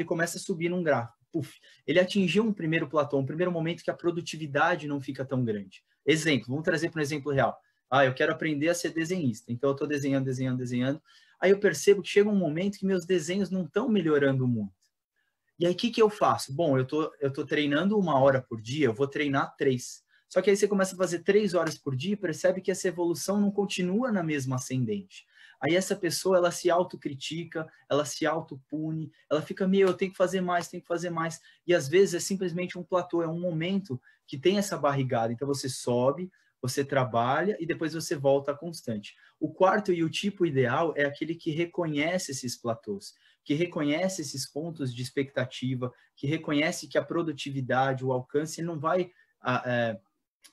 começa a subir num gráfico. Puf, ele atingiu um primeiro platô, um primeiro momento que a produtividade não fica tão grande. Exemplo, vamos trazer para um exemplo real. Eu quero aprender a ser desenhista. Então, eu estou desenhando. Aí eu percebo que chega um momento que meus desenhos não estão melhorando muito. E aí, o que eu faço? Bom, eu tô treinando 1 hora por dia, eu vou treinar 3. Só que aí você começa a fazer 3 horas por dia e percebe que essa evolução não continua na mesma ascendente. Aí essa pessoa, ela se autocritica, ela se autopune, ela fica, eu tenho que fazer mais. E às vezes é simplesmente um platô, é um momento que tem essa barrigada. Então você sobe, você trabalha e depois você volta à constante. O quarto e o tipo ideal é aquele que reconhece esses platôs, que reconhece esses pontos de expectativa, que reconhece que a produtividade, o alcance, não vai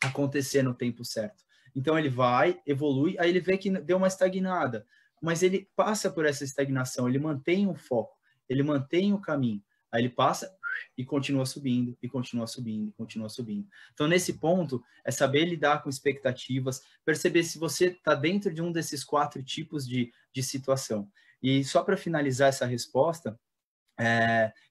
acontecer no tempo certo. Então ele vai, evolui, aí ele vê que deu uma estagnada, mas ele passa por essa estagnação, ele mantém o foco, ele mantém o caminho, aí ele passa e continua subindo, e continua subindo, e continua subindo. Então, nesse ponto, é saber lidar com expectativas, perceber se você está dentro de um desses 4 tipos de situação. E só para finalizar essa resposta,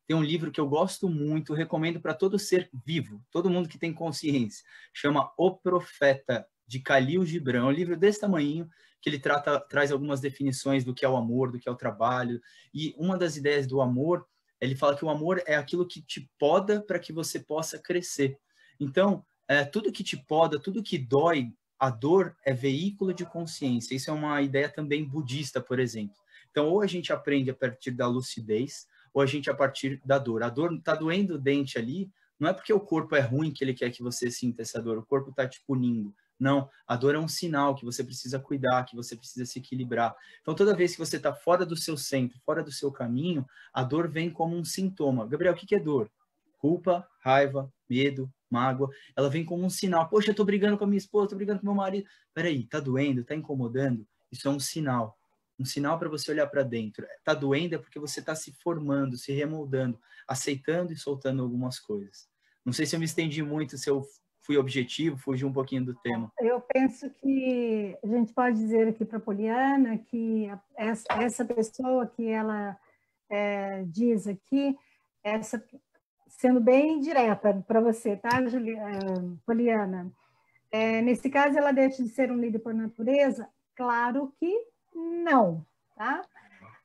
tem um livro que eu gosto muito, recomendo para todo ser vivo, todo mundo que tem consciência, chama O Profeta, de Khalil Gibran. É um livro desse tamanho, que ele traz algumas definições do que é o amor, do que é o trabalho, e uma das ideias do amor, ele fala que o amor é aquilo que te poda para que você possa crescer. Então, tudo que te poda, tudo que dói, a dor é veículo de consciência. Isso é uma ideia também budista, por exemplo. Então, ou a gente aprende a partir da lucidez, ou a gente a partir da dor. A dor está doendo o dente ali, não é porque o corpo é ruim que ele quer que você sinta essa dor, o corpo está te punindo. Não, a dor é um sinal que você precisa cuidar, que você precisa se equilibrar. Então, toda vez que você está fora do seu centro, fora do seu caminho, a dor vem como um sintoma. Gabriel, o que é dor? Culpa, raiva, medo, mágoa. Ela vem como um sinal. Poxa, eu estou brigando com a minha esposa, estou brigando com meu marido. Peraí, está doendo, está incomodando? Isso é um sinal. Um sinal para você olhar para dentro. Está doendo é porque você está se formando, se remoldando, aceitando e soltando algumas coisas. Não sei se eu me estendi muito, se eu fui objetivo, fugi um pouquinho do tema. Eu penso que a gente pode dizer aqui para a Poliana que essa pessoa que ela diz aqui, sendo bem direta para você, tá, Poliana? Nesse caso, ela deixa de ser um líder por natureza? Claro que não, tá?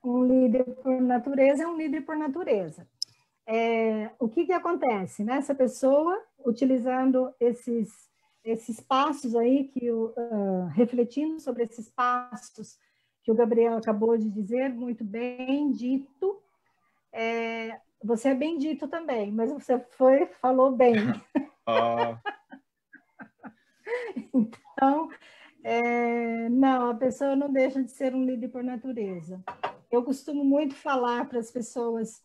Um líder por natureza é um líder por natureza. O que acontece? Né? Essa pessoa, utilizando esses passos aí, refletindo sobre esses passos que o Gabriel acabou de dizer, muito bem dito, você é bem dito também, mas você falou bem. Então, não, a pessoa não deixa de ser um líder por natureza. Eu costumo muito falar para as pessoas,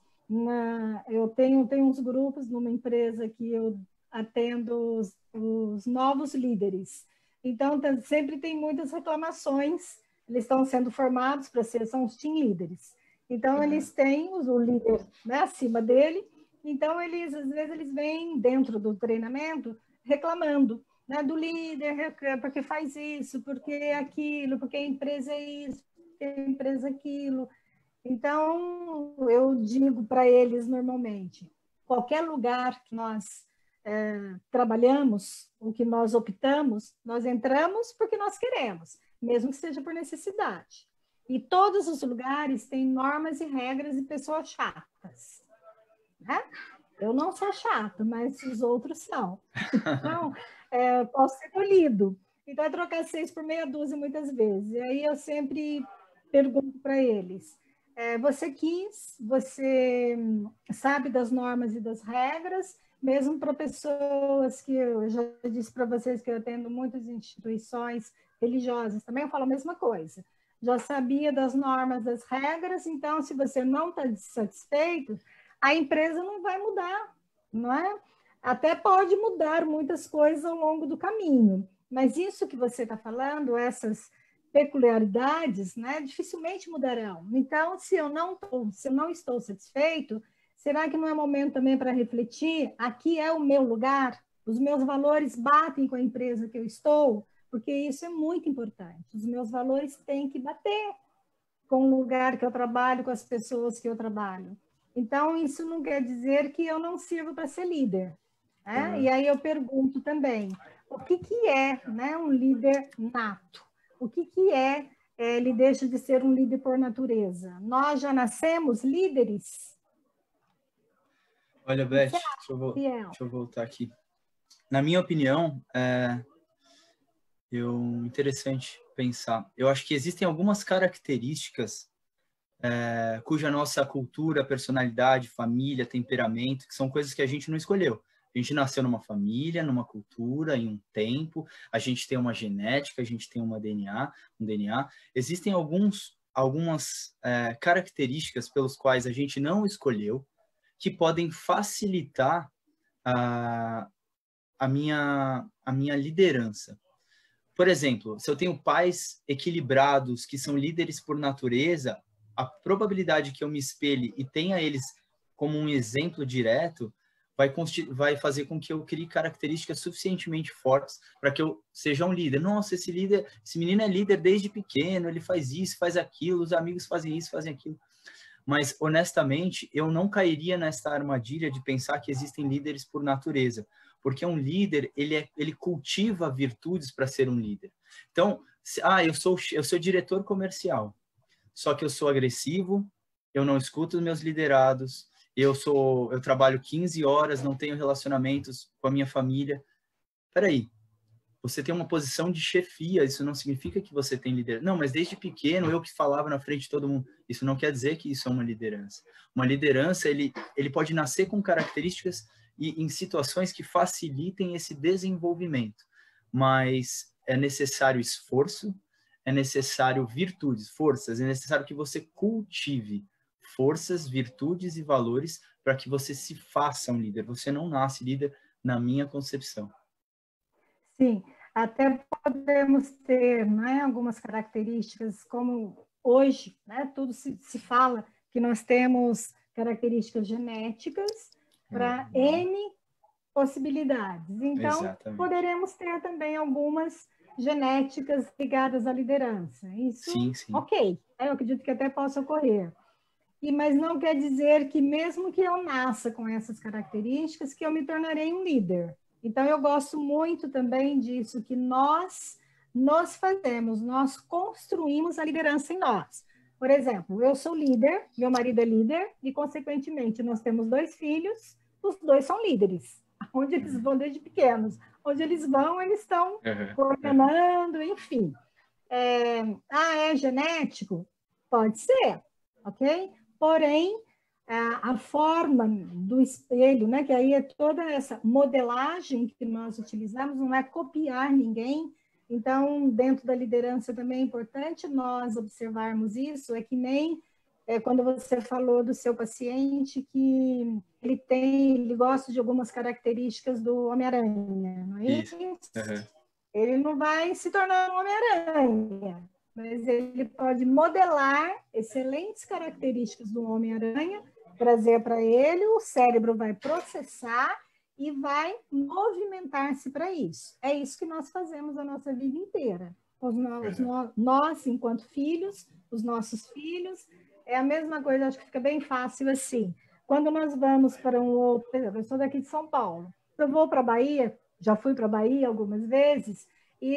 eu tenho uns grupos numa empresa que eu atendo os novos líderes. Então, sempre tem muitas reclamações, eles estão sendo formados para são os team líderes. Então, eles têm o líder, né, acima dele, então, às vezes, eles vêm dentro do treinamento reclamando, né, do líder, porque faz isso, porque aquilo, porque a empresa é isso, porque a empresa é aquilo. Então, eu digo para eles normalmente, qualquer lugar que nós trabalhamos, o que nós optamos, nós entramos porque nós queremos, mesmo que seja por necessidade. E todos os lugares têm normas e regras e pessoas chatas, né? Eu não sou chata, mas os outros são. Então, eu posso ser tolhido. Então, é trocar 6 por meia dúzia muitas vezes. E aí eu sempre pergunto para eles, você quis, você sabe das normas e das regras, mesmo para pessoas que eu já disse para vocês que eu atendo muitas instituições religiosas, também eu falo a mesma coisa. Já sabia das normas, das regras, então, se você não está satisfeito, a empresa não vai mudar, não é? Até pode mudar muitas coisas ao longo do caminho, mas isso que você está falando, essas peculiaridades, né, dificilmente mudarão. Então, se eu não estou satisfeito, será que não é momento também para refletir? Aqui é o meu lugar? Os meus valores batem com a empresa que eu estou? Porque isso é muito importante. Os meus valores têm que bater com o lugar que eu trabalho, com as pessoas que eu trabalho. Então, isso não quer dizer que eu não sirvo para ser líder. Né? E aí eu pergunto também, o que é, né, um líder nato? O que ele deixa de ser um líder por natureza? Nós já nascemos líderes? Olha, Beth, deixa eu voltar aqui. Na minha opinião, interessante pensar. Eu acho que existem algumas características cuja nossa cultura, personalidade, família, temperamento, que são coisas que a gente não escolheu. A gente nasceu numa família, numa cultura, em um tempo, a gente tem uma genética, a gente tem um DNA. Existem algumas características pelos quais a gente não escolheu, que podem facilitar a minha liderança. Por exemplo, se eu tenho pais equilibrados, que são líderes por natureza, a probabilidade que eu me espelhe e tenha eles como um exemplo direto vai fazer com que eu crie características suficientemente fortes para que eu seja um líder. Nossa, esse menino é líder desde pequeno, ele faz isso, faz aquilo, os amigos fazem isso, fazem aquilo. Mas, honestamente, eu não cairia nessa armadilha de pensar que existem líderes por natureza, porque um líder, ele cultiva virtudes para ser um líder. Então, eu sou diretor comercial, só que eu sou agressivo, eu não escuto os meus liderados, eu trabalho 15 horas, não tenho relacionamentos com a minha família. Peraí, você tem uma posição de chefia, isso não significa que você tem liderança. Não, mas desde pequeno eu que falava na frente de todo mundo. Isso não quer dizer que isso é uma liderança. Uma liderança, ele pode nascer com características e em situações que facilitem esse desenvolvimento. Mas é necessário esforço, é necessário virtudes, forças, é necessário que você cultive forças, virtudes e valores para que você se faça um líder. Você não nasce líder, na minha concepção. Sim, até podemos ter, né, algumas características, como hoje, né, tudo se fala que nós temos características genéticas para N possibilidades. Então, exatamente, poderemos ter também algumas genéticas ligadas à liderança. Isso, sim. Ok, eu acredito que até possa ocorrer. Mas não quer dizer que mesmo que eu nasça com essas características, que eu me tornarei um líder. Então, eu gosto muito também disso, que nós fazemos, nós construímos a liderança em nós. Por exemplo, eu sou líder, meu marido é líder, e, consequentemente, nós temos 2 filhos, os 2 são líderes, onde eles vão desde pequenos. Onde eles vão, eles estão coordenando, enfim. É genético? Pode ser, ok? Porém, a forma do espelho, né, que aí é toda essa modelagem que nós utilizamos, não é copiar ninguém. Então, dentro da liderança também é importante nós observarmos isso, é que nem quando você falou do seu paciente que ele gosta de algumas características do Homem-Aranha, não é isso? Ele não vai se tornar um Homem-Aranha, mas ele pode modelar excelentes características do Homem-Aranha, trazer para ele, o cérebro vai processar e vai movimentar-se para isso. É isso que nós fazemos a nossa vida inteira. Nós, enquanto filhos, os nossos filhos, é a mesma coisa, acho que fica bem fácil assim. Quando nós vamos para um outro, por exemplo, eu sou daqui de São Paulo, eu vou para a Bahia, já fui para a Bahia algumas vezes, e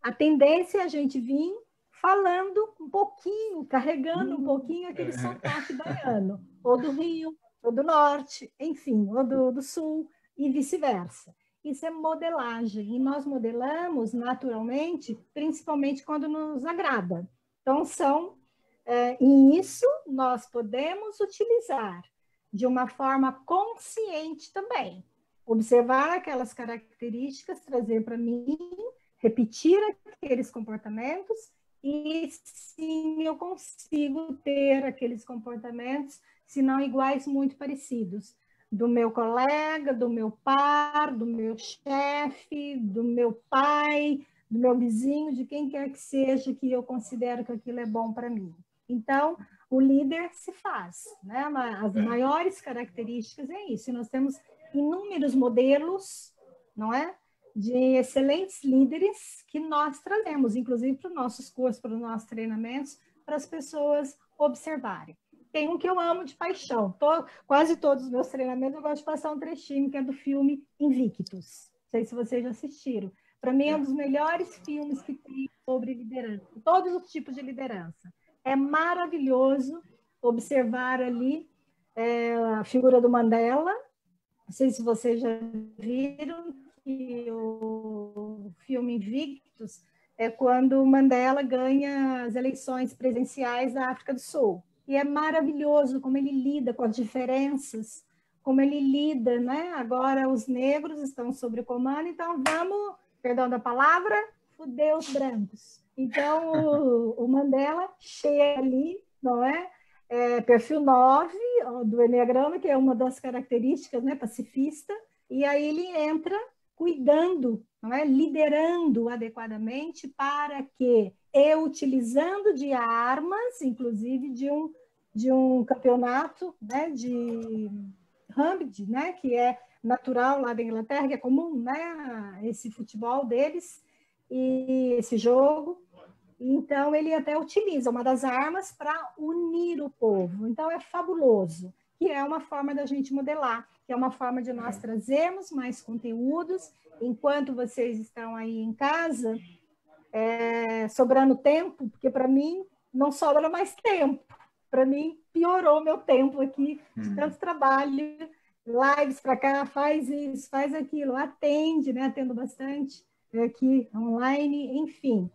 a tendência é a gente vir falando um pouquinho, carregando um pouquinho aquele sotaque baiano, ou do Rio, ou do norte, enfim, ou do sul, e vice-versa. Isso é modelagem, e nós modelamos naturalmente, principalmente quando nos agrada. Então, e isso nós podemos utilizar de uma forma consciente também. Observar aquelas características, trazer para mim, repetir aqueles comportamentos, e sim, eu consigo ter aqueles comportamentos, se não iguais, muito parecidos, do meu colega, do meu par, do meu chefe, do meu pai, do meu vizinho, de quem quer que seja que eu considero que aquilo é bom para mim. Então, o líder se faz, né? As maiores características é isso. E nós temos inúmeros modelos, não é? De excelentes líderes que nós trazemos, inclusive para os nossos cursos, para os nossos treinamentos, para as pessoas observarem. Tem um que eu amo de paixão. Quase todos os meus treinamentos eu gosto de passar um trechinho, que é do filme Invictus. Não sei se vocês já assistiram. Para mim, é um dos melhores filmes que tem sobre liderança, todos os tipos de liderança. É maravilhoso observar ali a figura do Mandela. Não sei se vocês já viram, que o filme Invictus é quando o Mandela ganha as eleições presidenciais da África do Sul. E é maravilhoso como ele lida com as diferenças, como ele lida, né? Agora os negros estão sob o comando, então vamos, perdão da palavra, fuder os brancos. Então o Mandela chega ali, não é? Perfil 9 do Enneagrama, que é uma das características, né? Pacifista, e aí ele entra cuidando, não é? Liderando adequadamente para que, utilizando de armas, inclusive de um campeonato, né, de rugby, né, que é natural lá da Inglaterra, que é comum, né, esse futebol deles, e esse jogo. Então, ele até utiliza uma das armas para unir o povo. Então, é fabuloso, que é uma forma da gente modelar, que é uma forma de nós trazermos mais conteúdos, enquanto vocês estão aí em casa, sobrando tempo, porque para mim não sobra mais tempo. Para mim, piorou meu tempo aqui, de tanto trabalho, lives para cá, faz isso, faz aquilo, atende, né? Atendo bastante aqui online, enfim.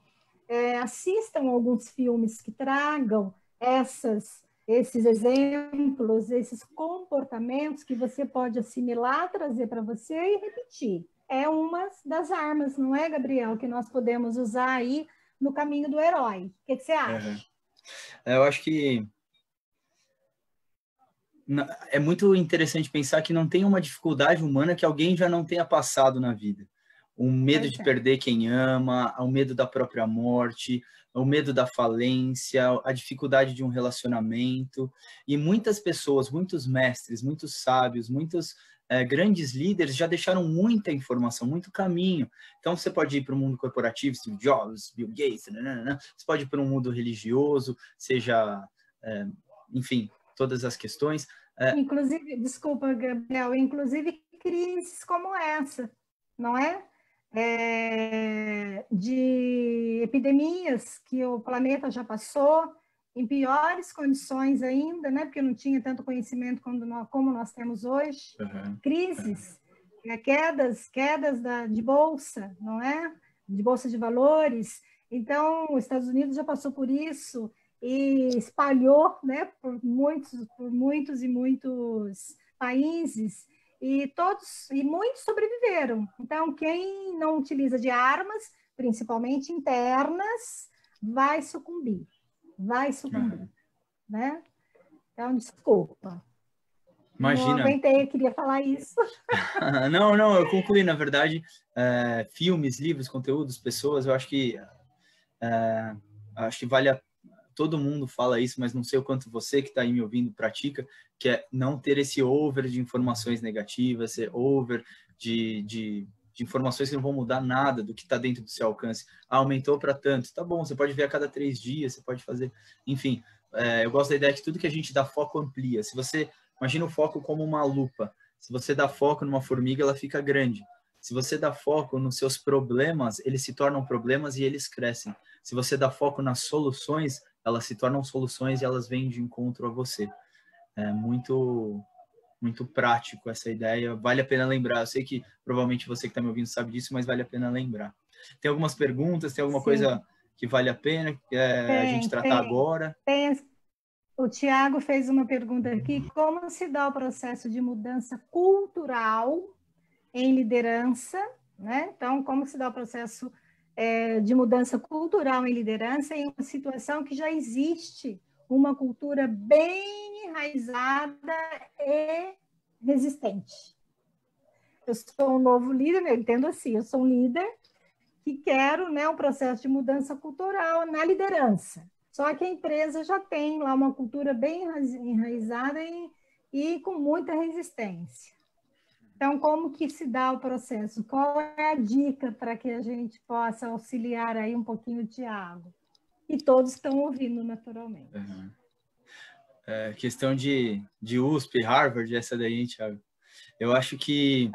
Assistam alguns filmes que tragam esses exemplos, esses comportamentos que você pode assimilar, trazer para você e repetir. É uma das armas, não é, Gabriel, que nós podemos usar aí no caminho do herói. O que você acha? Eu acho que é muito interessante pensar que não tem uma dificuldade humana que alguém já não tenha passado na vida. O medo de perder quem ama, o medo da própria morte, o medo da falência, a dificuldade de um relacionamento. E muitas pessoas, muitos mestres, muitos sábios, muitos grandes líderes já deixaram muita informação, muito caminho. Então, você pode ir para o mundo corporativo, Steve Jobs, Bill Gates, você pode ir para um mundo religioso, seja, enfim, todas as questões. Inclusive, desculpa, Gabriel, inclusive crises como essa, não é? De epidemias que o planeta já passou, em piores condições ainda, né? Porque não tinha tanto conhecimento como nós temos hoje. Crises, quedas de bolsa, não é? De bolsa de valores. Então, os Estados Unidos já passou por isso e espalhou, né? Por muitos países. E muitos sobreviveram. Então, quem não utiliza de armas, principalmente internas, vai sucumbir, né? Então, desculpa. Imagina. Não aguentei, eu queria falar isso. Não, eu concluí, na verdade, filmes, livros, conteúdos, pessoas, eu acho que vale todo mundo fala isso, mas não sei o quanto você que está aí me ouvindo pratica, que é não ter esse over de informações negativas, esse over de informações que não vão mudar nada do que está dentro do seu alcance. Aumentou para tanto, tá bom, você pode ver a cada 3 dias, você pode fazer, enfim. Eu gosto da ideia que tudo que a gente dá foco amplia. Se você imagina o foco como uma lupa, se você dá foco numa formiga, ela fica grande. Se você dá foco nos seus problemas, eles se tornam problemas e eles crescem. Se você dá foco nas soluções, elas se tornam soluções e elas vêm de encontro a você. É muito muito prático essa ideia. Vale a pena lembrar. Eu sei que provavelmente você que está me ouvindo sabe disso, mas vale a pena lembrar. Tem algumas perguntas? Tem alguma coisa que vale a pena a gente tratar agora? O Tiago fez uma pergunta aqui: como se dá o processo de mudança cultural em liderança, né? Então, como se dá o processo de mudança cultural em liderança em uma situação que já existe uma cultura bem enraizada e resistente? Eu sou um novo líder, eu entendo assim, eu sou um líder que quero, né, um processo de mudança cultural na liderança. Só que a empresa já tem lá uma cultura bem enraizada e com muita resistência. Então, como que se dá o processo? Qual é a dica para que a gente possa auxiliar aí um pouquinho o Tiago? E todos estão ouvindo, naturalmente. Uhum. Questão de USP, Harvard, essa daí, Tiago. Eu acho que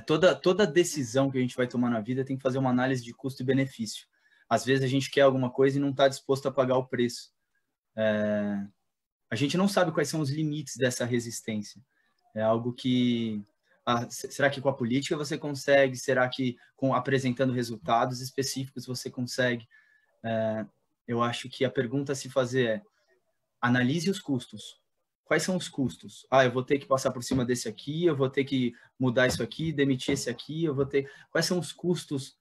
toda decisão que a gente vai tomar na vida tem que fazer uma análise de custo e benefício. Às vezes a gente quer alguma coisa e não está disposto a pagar o preço. A gente não sabe quais são os limites dessa resistência. É algo que... será que com a política você consegue? Será que apresentando resultados específicos você consegue? Eu acho que a pergunta a se fazer é: analise os custos. Quais são os custos? Eu vou ter que passar por cima desse aqui, eu vou ter que mudar isso aqui, demitir esse aqui, eu vou ter... Quais são os custos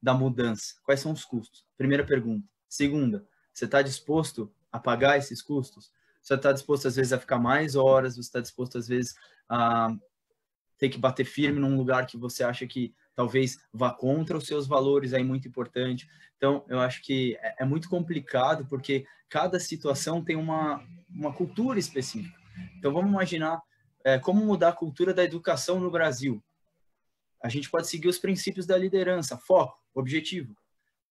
da mudança? Quais são os custos? Primeira pergunta. Segunda, você está disposto a pagar esses custos? Você está disposto, às vezes, a ficar mais horas? Você está disposto, às vezes, a ter que bater firme num lugar que você acha que talvez vá contra os seus valores, aí muito importante. Então, eu acho que é muito complicado, porque cada situação tem uma cultura específica. Então, vamos imaginar como mudar a cultura da educação no Brasil. A gente pode seguir os princípios da liderança: foco, objetivo,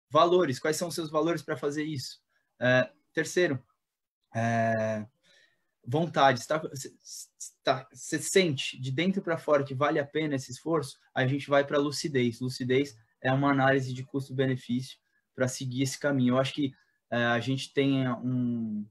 valores. Quais são os seus valores para fazer isso? Terceiro, vontade. Você sente de dentro para fora que vale a pena esse esforço? Aí a gente vai para lucidez. Lucidez é uma análise de custo-benefício para seguir esse caminho. Eu acho que a gente tem um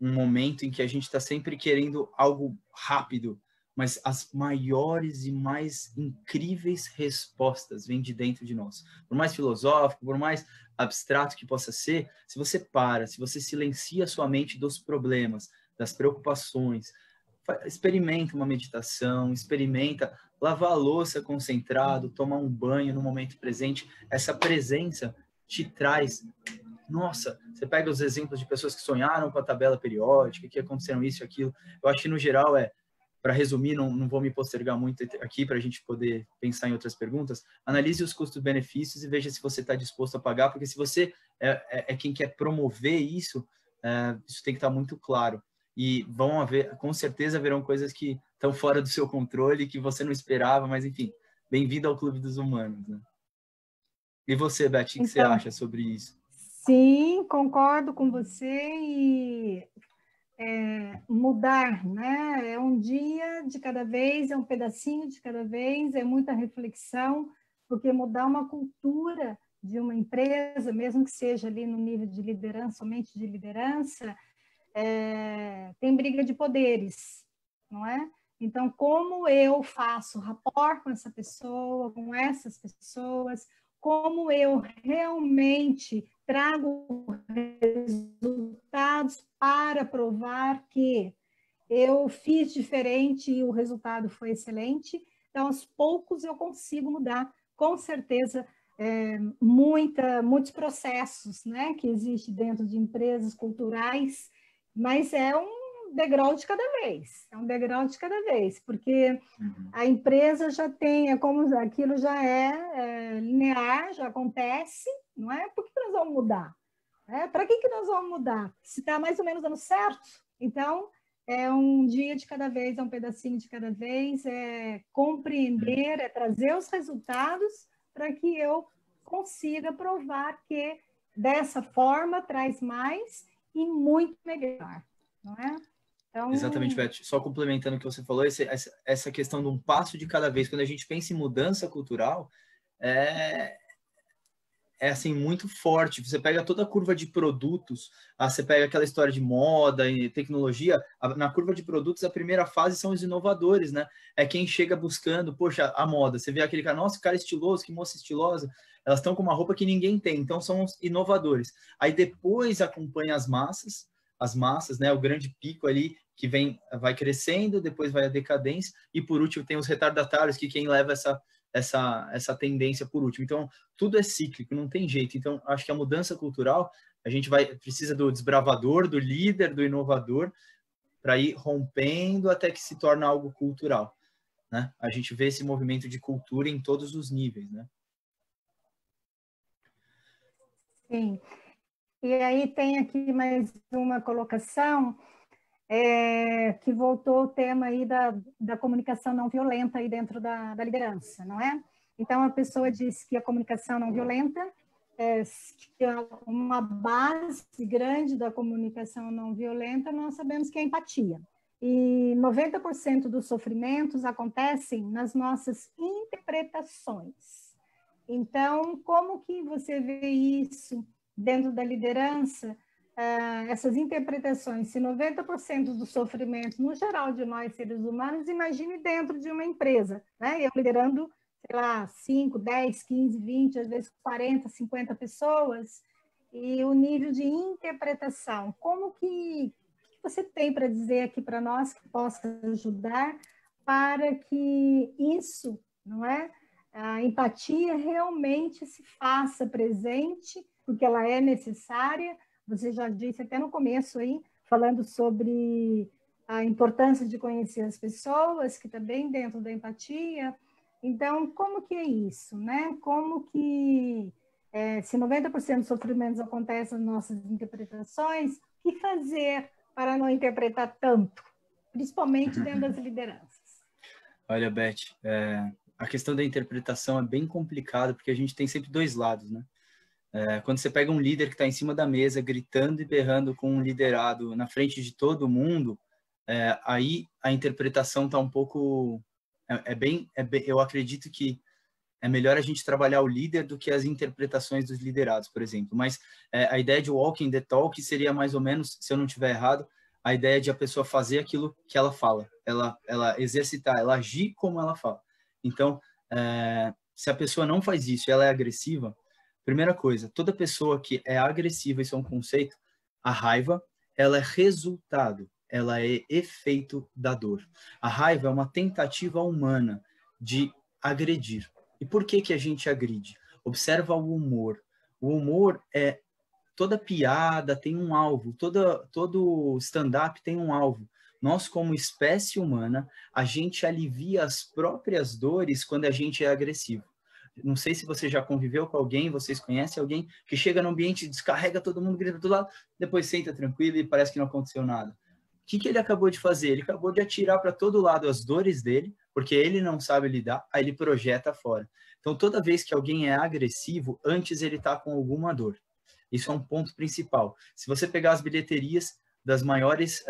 momento em que a gente está sempre querendo algo rápido, mas as maiores e mais incríveis respostas vêm de dentro de nós. Por mais filosófico, por mais abstrato que possa ser, se você silencia a sua mente dos problemas, das preocupações, experimenta uma meditação, experimenta lavar a louça concentrado, tomar um banho no momento presente. Essa presença te traz... Nossa, você pega os exemplos de pessoas que sonharam com a tabela periódica, que aconteceram isso e aquilo. Eu acho que, no geral, para resumir, não vou me postergar muito aqui para a gente poder pensar em outras perguntas. Analise os custos-benefícios e veja se você está disposto a pagar, porque se você é quem quer promover isso, isso tem que estar muito claro. E com certeza haverão coisas que estão fora do seu controle, que você não esperava, mas, enfim, bem-vindo ao Clube dos Humanos, né? E você, Beth, o que você acha sobre isso? Sim, concordo com você e mudar, né? É um dia de cada vez, é um pedacinho de cada vez, é muita reflexão, porque mudar uma cultura de uma empresa, mesmo que seja ali no nível de liderança, somente de liderança, tem briga de poderes, não é? Então, como eu faço rapport com essa pessoa, com essas pessoas, como eu realmente trago resultados para provar que eu fiz diferente e o resultado foi excelente. Então, aos poucos eu consigo mudar, com certeza, muitos processos, né, que existem dentro de empresas culturais, mas é um degrau de cada vez, porque a empresa já tem, como aquilo já é linear, já acontece, não é? Por que nós vamos mudar? Para que nós vamos mudar? Se está mais ou menos dando certo, então é um dia de cada vez, é um pedacinho de cada vez, é compreender, é trazer os resultados para que eu consiga provar que dessa forma traz mais e muito melhor, não é? Então... Exatamente, Beth. Só complementando o que você falou, essa questão de um passo de cada vez, quando a gente pensa em mudança cultural, é é assim, muito forte. Você pega toda a curva de produtos, você pega aquela história de moda e tecnologia, na curva de produtos, a primeira fase são os inovadores, né? É quem chega buscando, poxa, a moda. Você vê aquele cara, nossa, que cara estiloso, que moça estilosa. Elas estão com uma roupa que ninguém tem, então são os inovadores. Aí depois acompanha as massas, né? O grande pico ali que vai crescendo, depois vai a decadência, e por último tem os retardatários, que quem leva essa tendência por último. Então, tudo é cíclico, não tem jeito. Então, acho que a mudança cultural, a gente precisa do desbravador, do líder, do inovador, para ir rompendo até que se torna algo cultural, né? A gente vê esse movimento de cultura em todos os níveis, né? Sim. E aí tem aqui mais uma colocação, que voltou o tema aí da comunicação não violenta aí dentro da liderança, não é? Então, a pessoa diz que a comunicação não violenta que uma base grande da comunicação não violenta, nós sabemos que é a empatia. E 90% dos sofrimentos acontecem nas nossas interpretações. Então, como que você vê isso dentro da liderança? Essas interpretações, se 90% dos sofrimentos, no geral de nós seres humanos, imagine dentro de uma empresa, né? Eu liderando, sei lá, 5, 10, 15, 20, às vezes 40, 50 pessoas, e o nível de interpretação. Como que você tem para dizer aqui para nós que possa ajudar para que isso, não é? A empatia realmente se faça presente, porque ela é necessária. Você já disse até no começo aí, falando sobre a importância de conhecer as pessoas, que está bem dentro da empatia. Então, como que é isso, né? Como que, se 90% dos sofrimentos acontecem nas nossas interpretações, o que fazer para não interpretar tanto, principalmente dentro das lideranças? Olha, Beth, a questão da interpretação é bem complicada, porque a gente tem sempre dois lados, né? Quando você pega um líder que está em cima da mesa, gritando e berrando com um liderado na frente de todo mundo, aí a interpretação está um pouco... eu acredito que é melhor a gente trabalhar o líder do que as interpretações dos liderados, por exemplo. Mas a ideia de walking the talk seria mais ou menos, se eu não estiver errado, a ideia de a pessoa fazer aquilo que ela fala, ela exercitar, ela agir como ela fala. Então, se a pessoa não faz isso e ela é agressiva, primeira coisa, toda pessoa que é agressiva, isso é um conceito, a raiva, ela é resultado, ela é efeito da dor. A raiva é uma tentativa humana de agredir. E por que a gente agride? Observa o humor. O humor toda piada tem um alvo, todo stand-up tem um alvo. Nós, como espécie humana, a gente alivia as próprias dores quando a gente é agressivo. Não sei se você já conviveu com alguém, vocês conhecem alguém que chega no ambiente, descarrega todo mundo, grita do lado, depois senta tranquilo e parece que não aconteceu nada. O que ele acabou de fazer? Ele acabou de atirar para todo lado as dores dele, porque ele não sabe lidar, aí ele projeta fora. Então, toda vez que alguém é agressivo, antes ele está com alguma dor. Isso é um ponto principal. Se você pegar as bilheterias dos maiores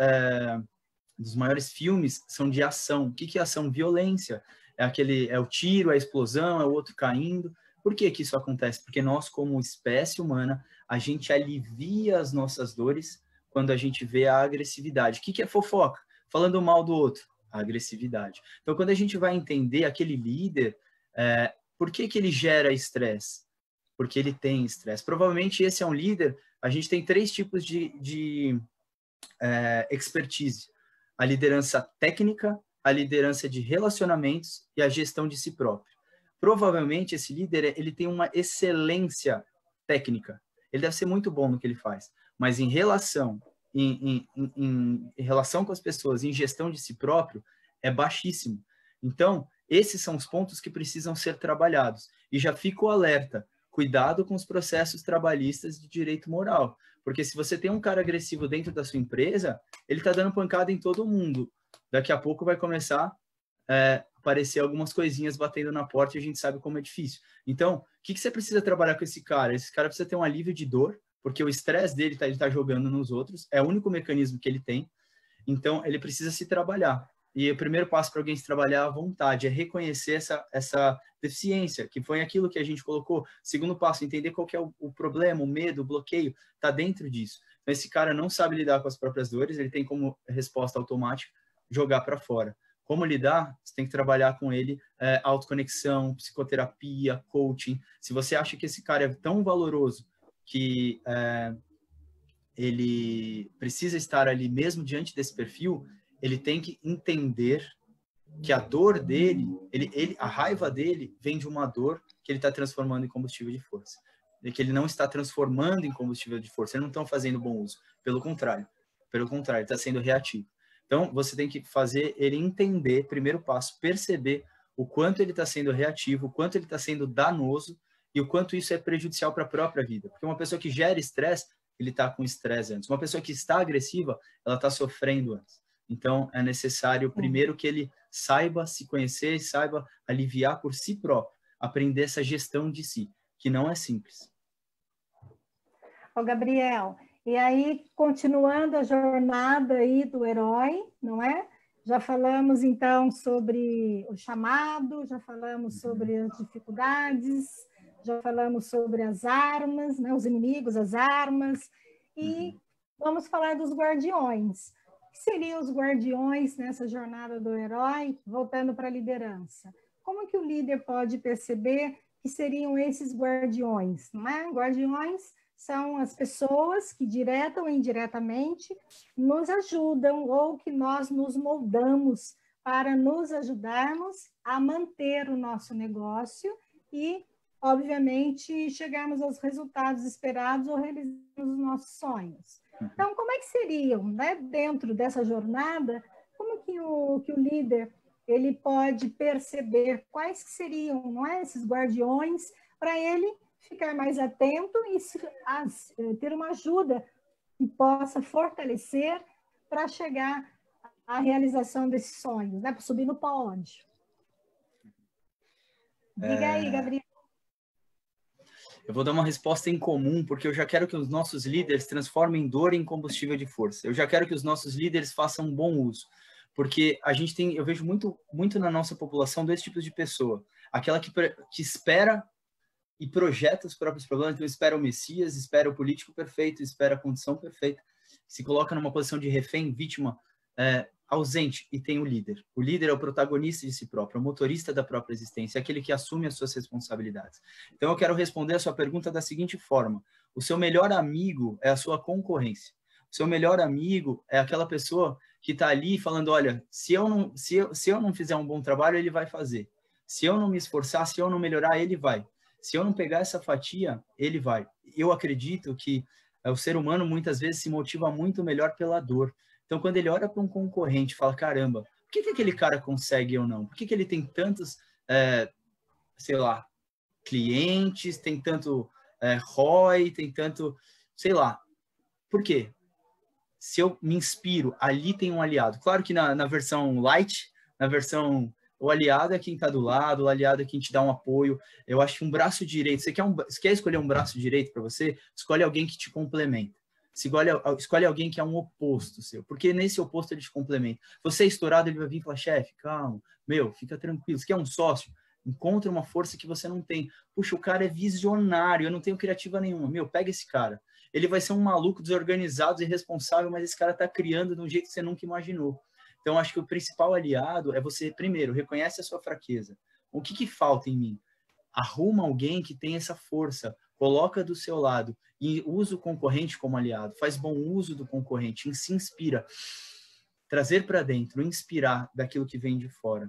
filmes, são de ação. O que é ação? Violência. É o tiro, é a explosão, é o outro caindo. Por que isso acontece? Porque nós, como espécie humana, a gente alivia as nossas dores quando a gente vê a agressividade. O que é fofoca? Falando mal do outro. A agressividade. Então, quando a gente vai entender aquele líder, por que ele gera estresse? Porque ele tem estresse. Provavelmente esse é um líder, a gente tem 3 tipos de expertise. A liderança técnica, a liderança de relacionamentos e a gestão de si próprio. Provavelmente esse líder ele tem uma excelência técnica. Ele deve ser muito bom no que ele faz, mas em relação com as pessoas, em gestão de si próprio, é baixíssimo. Então, esses são os pontos que precisam ser trabalhados. E já fico alerta, cuidado com os processos trabalhistas de direito moral. Porque se você tem um cara agressivo dentro da sua empresa, ele está dando pancada em todo mundo. Daqui a pouco vai começar a aparecer algumas coisinhas batendo na porta e a gente sabe como é difícil. Então, o que você precisa trabalhar com esse cara? Esse cara precisa ter um alívio de dor, porque o estresse dele ele tá jogando nos outros, é o único mecanismo que ele tem. Então, ele precisa se trabalhar. E o primeiro passo para alguém se trabalhar à vontade é reconhecer essa deficiência, que foi aquilo que a gente colocou. Segundo passo, entender qual que é o problema, o medo, o bloqueio, está dentro disso. Então, esse cara não sabe lidar com as próprias dores, ele tem como resposta automática jogar para fora. Como lidar? Você tem que trabalhar com ele, autoconexão, psicoterapia, coaching. Se você acha que esse cara é tão valoroso que ele precisa estar ali mesmo diante desse perfil, ele tem que entender que a dor dele, a raiva dele vem de uma dor que ele está transformando em combustível de força. E que ele não está transformando em combustível de força, ele não está fazendo bom uso. Pelo contrário, ele está sendo reativo. Então, você tem que fazer ele entender, primeiro passo, perceber o quanto ele está sendo reativo, o quanto ele está sendo danoso e o quanto isso é prejudicial para a própria vida. Porque uma pessoa que gera estresse, ele está com estresse antes. Uma pessoa que está agressiva, ela está sofrendo antes. Então, é necessário, primeiro, que ele saiba se conhecer, saiba aliviar por si próprio, aprender essa gestão de si, que não é simples. Ô, Gabriel, e aí, continuando a jornada aí do herói, não é? Já falamos, então, sobre o chamado, já falamos sobre as dificuldades, já falamos sobre as armas, né? Os inimigos, as armas, e vamos falar dos guardiões. O que seriam os guardiões nessa jornada do herói, voltando para a liderança? Como que o líder pode perceber que seriam esses guardiões? Não é? Guardiões são as pessoas que, direta ou indiretamente, nos ajudam ou que nós nos moldamos para nos ajudarmos a manter o nosso negócio e, obviamente, chegarmos aos resultados esperados ou realizarmos os nossos sonhos. Então, como é que seriam, né, dentro dessa jornada, como que o líder ele pode perceber quais que seriam, não é, esses guardiões para ele ficar mais atento e ter uma ajuda que possa fortalecer para chegar à realização desses sonhos, né? Para subir no pódio. Diga aí, Gabriel. Eu vou dar uma resposta em comum, porque eu já quero que os nossos líderes transformem dor em combustível de força. Eu já quero que os nossos líderes façam um bom uso, porque eu vejo muito na nossa população dois tipos de pessoa. Aquela que espera e projeta os próprios problemas, então espera o Messias, espera o político perfeito, espera a condição perfeita, se coloca numa posição de refém, vítima, ausente, e tem o líder. O líder é o protagonista de si próprio, é o motorista da própria existência, é aquele que assume as suas responsabilidades. Então eu quero responder a sua pergunta da seguinte forma: o seu melhor amigo é a sua concorrência. O seu melhor amigo é aquela pessoa que está ali falando, olha, se eu não fizer um bom trabalho, ele vai fazer. Se eu não me esforçar, se eu não melhorar, ele vai. Se eu não pegar essa fatia, ele vai. Eu acredito que o ser humano muitas vezes se motiva muito melhor pela dor. Então, quando ele olha para um concorrente e fala, caramba, por que aquele cara consegue ou não? Por que ele tem tantos, sei lá, clientes, tem tanto ROI, tem tanto, sei lá. Por quê? Se eu me inspiro, ali tem um aliado. Claro que na versão light, na versão... O aliado é quem está do lado, o aliado é quem te dá um apoio. Eu acho que um braço direito... Você quer escolher um braço direito para você? Escolhe alguém que te complementa. Escolhe alguém que é um oposto seu, porque nesse oposto ele te complementa. Você é estourado, ele vai vir e falar, chefe, calma, fica tranquilo. Você quer um sócio? Encontra uma força que você não tem. Puxa, o cara é visionário, eu não tenho criativa nenhuma. Pega esse cara. Ele vai ser um maluco desorganizado e irresponsável, mas esse cara está criando de um jeito que você nunca imaginou. Então, acho que o principal aliado é você, primeiro, reconhece a sua fraqueza. O que falta em mim? Arruma alguém que tem essa força, coloca do seu lado e usa o concorrente como aliado, faz bom uso do concorrente, se inspira. Trazer para dentro, inspirar daquilo que vem de fora.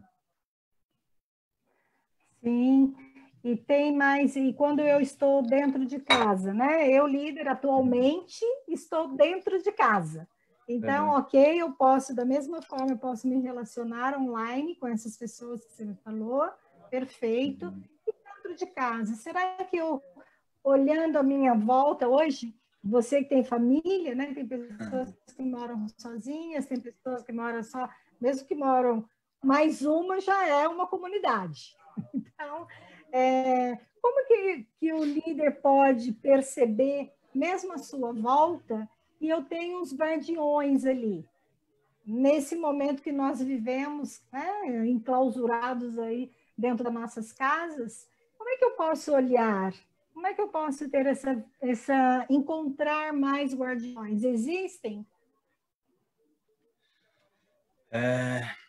Sim, e tem mais, e quando eu estou dentro de casa, né? Eu, líder, atualmente, estou dentro de casa. Então, ok, eu posso, da mesma forma, eu posso me relacionar online com essas pessoas que você me falou, perfeito. E dentro de casa, será que eu, olhando a minha volta hoje, você que tem família, né? Tem pessoas que moram sozinhas, tem pessoas que moram só, mesmo que moram mais uma, já é uma comunidade. Então, como que o líder pode perceber, mesmo a sua volta, e eu tenho uns guardiões ali? nesse momento que nós vivemos, né, enclausurados aí dentro das nossas casas, como é que eu posso olhar? Como é que eu posso ter encontrar mais guardiões? Existem?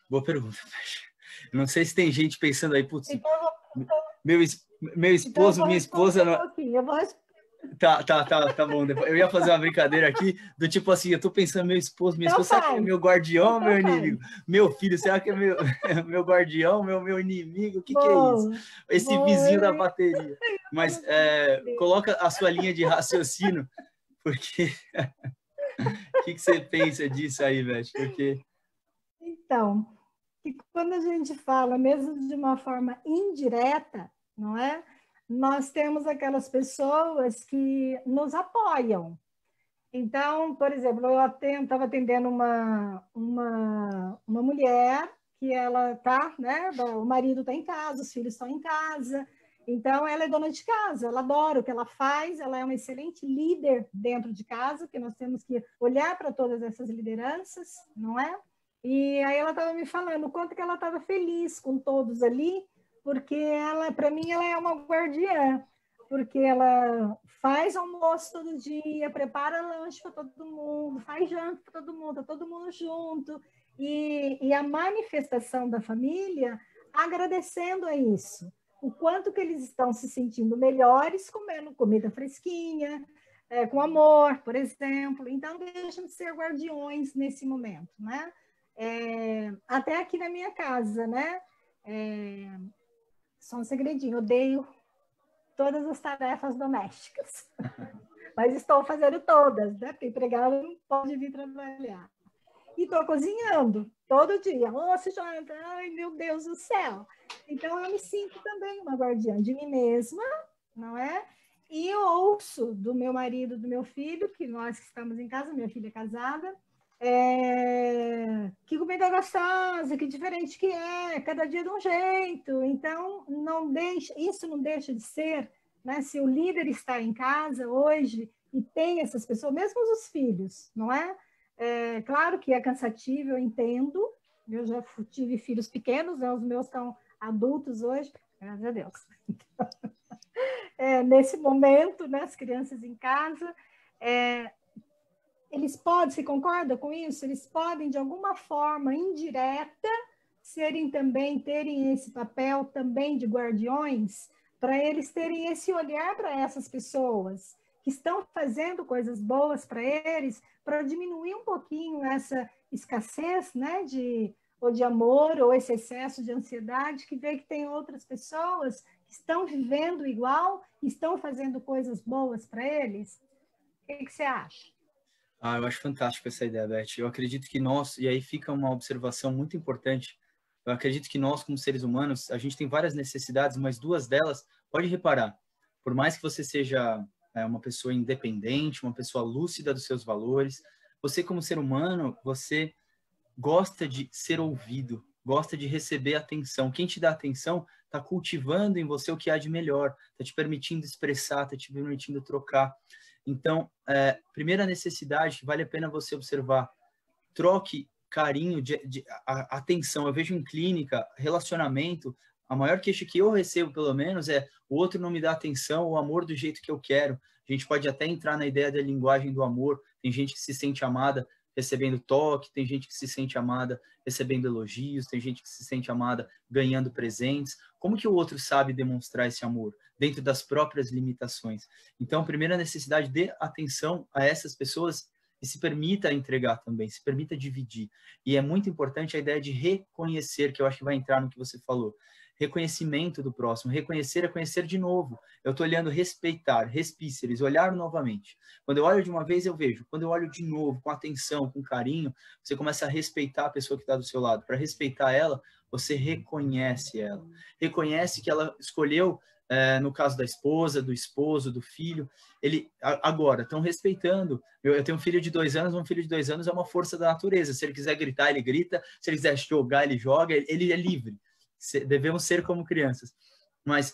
Boa pergunta. Eu não sei se tem gente pensando aí, putz, Então, meu esposo, minha esposa... Eu vou Tá bom. Eu ia fazer uma brincadeira aqui, do tipo assim, eu tô pensando, meu esposo, minha esposa, será que é meu guardião, meu inimigo? Meu filho, será que é meu guardião, meu inimigo? O que é isso? Esse vizinho da bateria. Mas coloca a sua linha de raciocínio, porque... O que você pensa disso aí, Beth? Porque... Então, que quando a gente fala, mesmo de uma forma indireta, não é? Nós temos aquelas pessoas que nos apoiam. Então, por exemplo, eu estava atendendo uma mulher que ela tá, né? O marido está em casa, os filhos estão em casa. Então, ela é dona de casa, ela adora o que ela faz, ela é uma excelente líder dentro de casa, porque nós temos que olhar para todas essas lideranças, não é? E aí ela estava me falando o quanto que ela estava feliz com todos ali, porque ela, para mim, ela é uma guardiã, porque ela faz almoço todo dia, prepara lanche para todo mundo, faz janta para todo mundo, tá todo mundo junto, e a manifestação da família agradecendo a isso, o quanto que eles estão se sentindo melhores comendo comida fresquinha, com amor, por exemplo. Então, deixam de ser guardiões nesse momento, né? Até aqui na minha casa, né? Só um segredinho, odeio todas as tarefas domésticas, mas estou fazendo todas, né? Porque empregado não pode vir trabalhar. E estou cozinhando todo dia, almoço, janta, ai meu Deus do céu. Então eu me sinto também uma guardiã de mim mesma, não é? E eu ouço do meu marido, do meu filho, que nós que estamos em casa, minha filha é casada, que comida gostosa, que diferente que é, cada dia de um jeito. Então, isso não deixa de ser, né? Se o líder está em casa hoje e tem essas pessoas, mesmo os filhos, não é? Claro que é cansativo, eu entendo. Eu já tive filhos pequenos, né? Os meus estão adultos hoje, graças a Deus. Nesse momento, né? As crianças em casa, eles podem, você concorda com isso? Eles podem, de alguma forma indireta, terem esse papel também de guardiões, para eles terem esse olhar para essas pessoas que estão fazendo coisas boas para eles, para diminuir um pouquinho essa escassez, né, ou de amor, ou esse excesso de ansiedade, que vê que tem outras pessoas que estão vivendo igual, estão fazendo coisas boas para eles. O que você acha? Eu acho fantástico essa ideia, Beth. Eu acredito que nós, e aí fica uma observação muito importante, eu acredito que nós, como seres humanos, a gente tem várias necessidades, mas duas delas, pode reparar, por mais que você seja uma pessoa independente, uma pessoa lúcida dos seus valores, você como ser humano, você gosta de ser ouvido, gosta de receber atenção. Quem te dá atenção está cultivando em você o que há de melhor, está te permitindo expressar, está te permitindo trocar. Então, primeira necessidade que vale a pena você observar, troque carinho, atenção. Eu vejo em clínica, relacionamento, a maior queixa que eu recebo, pelo menos, é o outro não me dá atenção, o amor do jeito que eu quero. A gente pode até entrar na ideia da linguagem do amor. Tem gente que se sente amada recebendo toque, tem gente que se sente amada recebendo elogios, tem gente que se sente amada ganhando presentes. Como que o outro sabe demonstrar esse amor? Dentro das próprias limitações. Então, a primeira necessidade, dê atenção a essas pessoas e se permita entregar também, se permita dividir. E é muito importante a ideia de reconhecer, que eu acho que vai entrar no que você falou. Reconhecimento do próximo. Reconhecer é conhecer de novo. Eu estou olhando respeitar, respíceres, olhar novamente. Quando eu olho de uma vez, eu vejo. Quando eu olho de novo, com atenção, com carinho, você começa a respeitar a pessoa que está do seu lado. Para respeitar ela, você reconhece ela. Reconhece que ela escolheu, no caso da esposa, do esposo, do filho, agora estão respeitando. Eu tenho um filho de 2 anos, um filho de 2 anos é uma força da natureza. Se ele quiser gritar, ele grita. Se ele quiser jogar, ele joga. Ele é livre. Devemos ser como crianças. Mas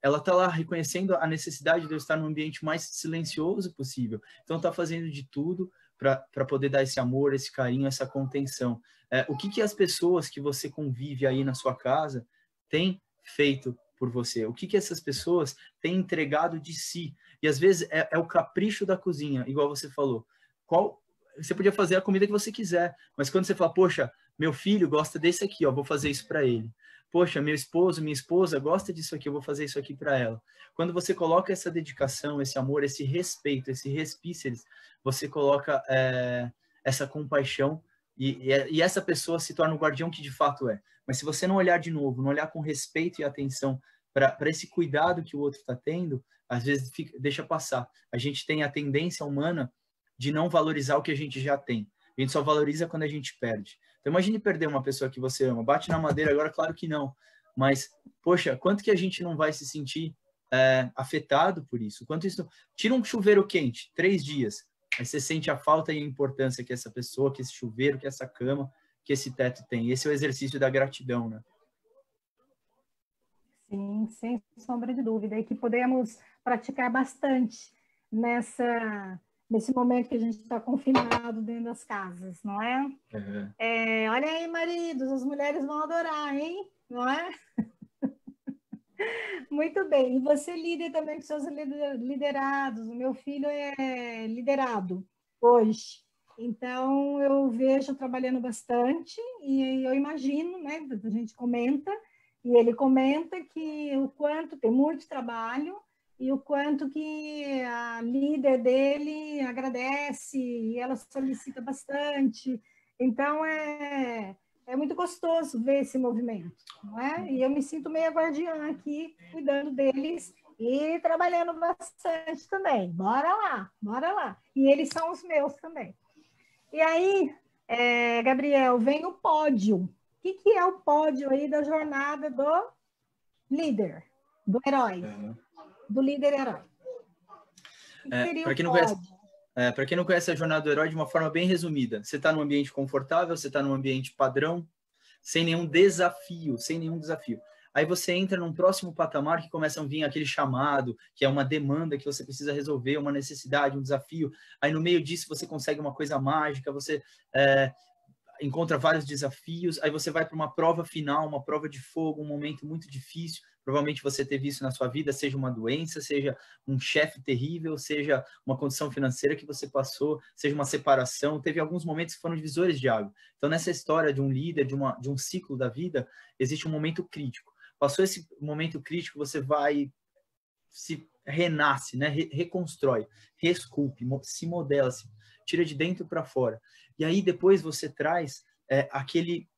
ela está lá reconhecendo a necessidade de eu estar num ambiente mais silencioso possível. Então, está fazendo de tudo para poder dar esse amor, esse carinho, essa contenção. O que as pessoas que você convive aí na sua casa têm feito por você? O que essas pessoas têm entregado de si? E às vezes é o capricho da cozinha, igual você falou. Você podia fazer a comida que você quiser, mas quando você fala, poxa, meu filho gosta desse aqui, ó, vou fazer isso para ele. Poxa, meu esposo, minha esposa gosta disso aqui, eu vou fazer isso aqui para ela. Quando você coloca essa dedicação, esse amor, esse respeito, esse respíceres, você coloca essa compaixão e essa pessoa se torna o guardião que de fato é. Mas se você não olhar de novo, não olhar com respeito e atenção para esse cuidado que o outro está tendo, às vezes deixa passar. A gente tem a tendência humana de não valorizar o que a gente já tem. A gente só valoriza quando a gente perde. Então, imagine perder uma pessoa que você ama. Bate na madeira agora, claro que não. Mas, poxa, quanto que a gente não vai se sentir afetado por isso? Quanto isso... Tira um chuveiro quente, 3 dias. Aí você sente a falta e a importância que essa pessoa, que esse chuveiro, que essa cama, que esse teto tem. Esse é o exercício da gratidão, né? Sim, sem sombra de dúvida. E que podemos praticar bastante nesse momento que a gente está confinado dentro das casas, não é? Uhum. Olha aí, maridos, as mulheres vão adorar, hein? Não é? Muito bem. E você lida também com seus liderados. O meu filho é liderado hoje. Então, eu vejo trabalhando bastante e eu imagino, né? A gente comenta, e ele comenta que o quanto tem muito trabalho e o quanto que a líder dele agradece e ela solicita bastante. Então, é muito gostoso ver esse movimento, não é? E eu me sinto meio guardiã aqui, cuidando deles e trabalhando bastante também. Bora lá, bora lá. E eles são os meus também. E aí, Gabriel, vem o pódio. O que é o pódio aí da jornada do líder, do herói? Uhum. Do líder-herói. Para quem não conhece a jornada do herói, de uma forma bem resumida, você está num ambiente confortável, você está num ambiente padrão, sem nenhum desafio. Aí você entra num próximo patamar que começa a vir aquele chamado, que é uma demanda que você precisa resolver, uma necessidade, um desafio. Aí no meio disso você consegue uma coisa mágica, você encontra vários desafios, aí você vai para uma prova final, uma prova de fogo, um momento muito difícil. Provavelmente você teve isso na sua vida, seja uma doença, seja um chefe terrível, seja uma condição financeira que você passou, seja uma separação. Teve alguns momentos que foram divisores de água. Então, nessa história de um líder, de um ciclo da vida, existe um momento crítico. Passou esse momento crítico, você vai, se renasce, né? Reconstrói, reesculpe, se modela, se tira de dentro para fora. E aí depois você traz aquele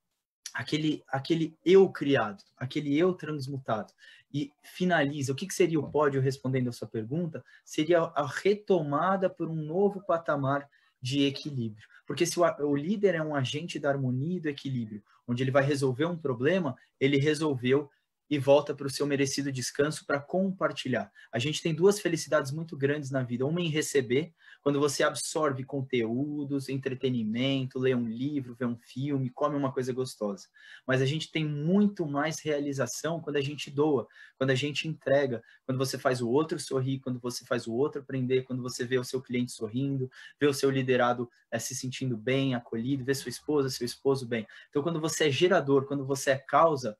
eu criado, aquele eu transmutado. E finaliza. O que seria o pódio, respondendo a sua pergunta? Seria a retomada por um novo patamar de equilíbrio. Porque se o líder é um agente da harmonia e do equilíbrio, onde ele vai resolver um problema, ele resolveu e volta para o seu merecido descanso para compartilhar. A gente tem 2 felicidades muito grandes na vida. Uma em receber, quando você absorve conteúdos, entretenimento, lê um livro, vê um filme, come uma coisa gostosa. Mas a gente tem muito mais realização quando a gente doa, quando a gente entrega, quando você faz o outro sorrir, quando você faz o outro aprender, quando você vê o seu cliente sorrindo, vê o seu liderado se sentindo bem, acolhido, vê sua esposa, seu esposo bem. Então, quando você é gerador, quando você é causa,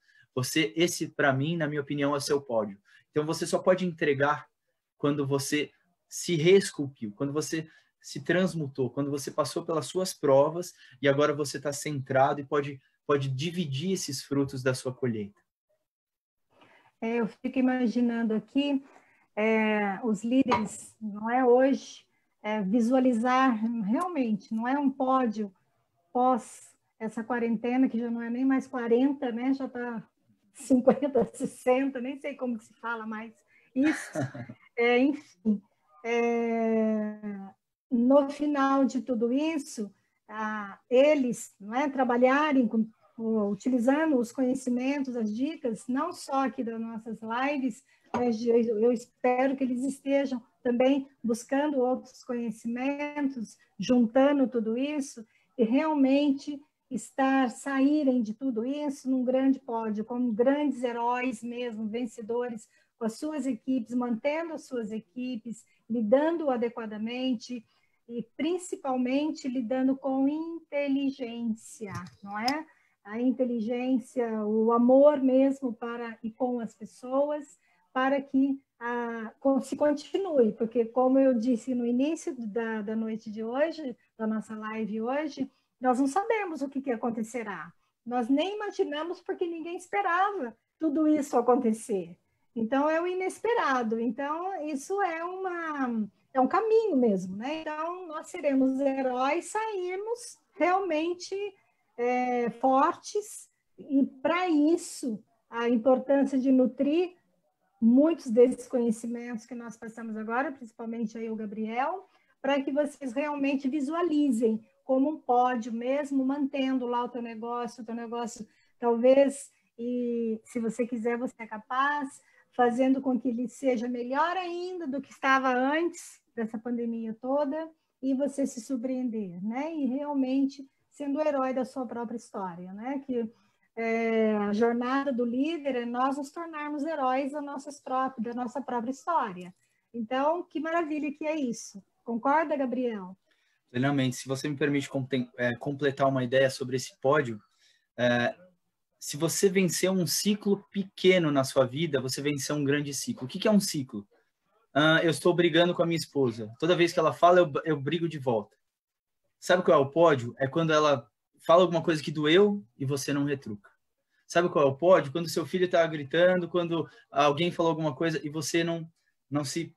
esse, para mim, na minha opinião, é o seu pódio. Então, você só pode entregar quando você se reesculpiu, quando você se transmutou, quando você passou pelas suas provas e agora você está centrado e pode dividir esses frutos da sua colheita. Eu fico imaginando aqui os líderes, não é hoje, visualizar realmente, não é um pódio pós essa quarentena, que já não é nem mais 40, né? Já está 50, 60, nem sei como que se fala mais isso. Enfim, no final de tudo isso, eles, não é, trabalharem utilizando os conhecimentos, as dicas, não só aqui das nossas lives, mas eu espero que eles estejam também buscando outros conhecimentos, juntando tudo isso, e realmente saírem de tudo isso num grande pódio, como grandes heróis mesmo, vencedores, com as suas equipes, mantendo as suas equipes, lidando adequadamente, e principalmente lidando com inteligência, não é? A inteligência, o amor mesmo para e com as pessoas, para que se continue, porque como eu disse no início da noite de hoje, da nossa live hoje, nós não sabemos o que acontecerá. Nós nem imaginamos porque ninguém esperava tudo isso acontecer. Então, é o inesperado. Então, isso é um caminho mesmo, né? Então, nós seremos heróis, sairmos realmente fortes, e para isso, a importância de nutrir muitos desses conhecimentos que nós passamos agora, principalmente aí o Gabriel, para que vocês realmente visualizem como um pódio mesmo, mantendo lá o teu negócio talvez, e se você quiser, você é capaz, fazendo com que ele seja melhor ainda do que estava antes dessa pandemia toda, e você se surpreender, né? E realmente sendo o herói da sua própria história, né? Que a jornada do líder é nós nos tornarmos heróis da nossa própria história. Então, que maravilha que é isso. Concorda, Gabriel? Plenamente. Se você me permite completar uma ideia sobre esse pódio, se você vencer um ciclo pequeno na sua vida, você venceu um grande ciclo. O que é um ciclo? Eu estou brigando com a minha esposa. Toda vez que ela fala, eu brigo de volta. Sabe qual é o pódio? É quando ela fala alguma coisa que doeu e você não retruca. Sabe qual é o pódio? Quando seu filho está gritando, quando alguém falou alguma coisa e você não se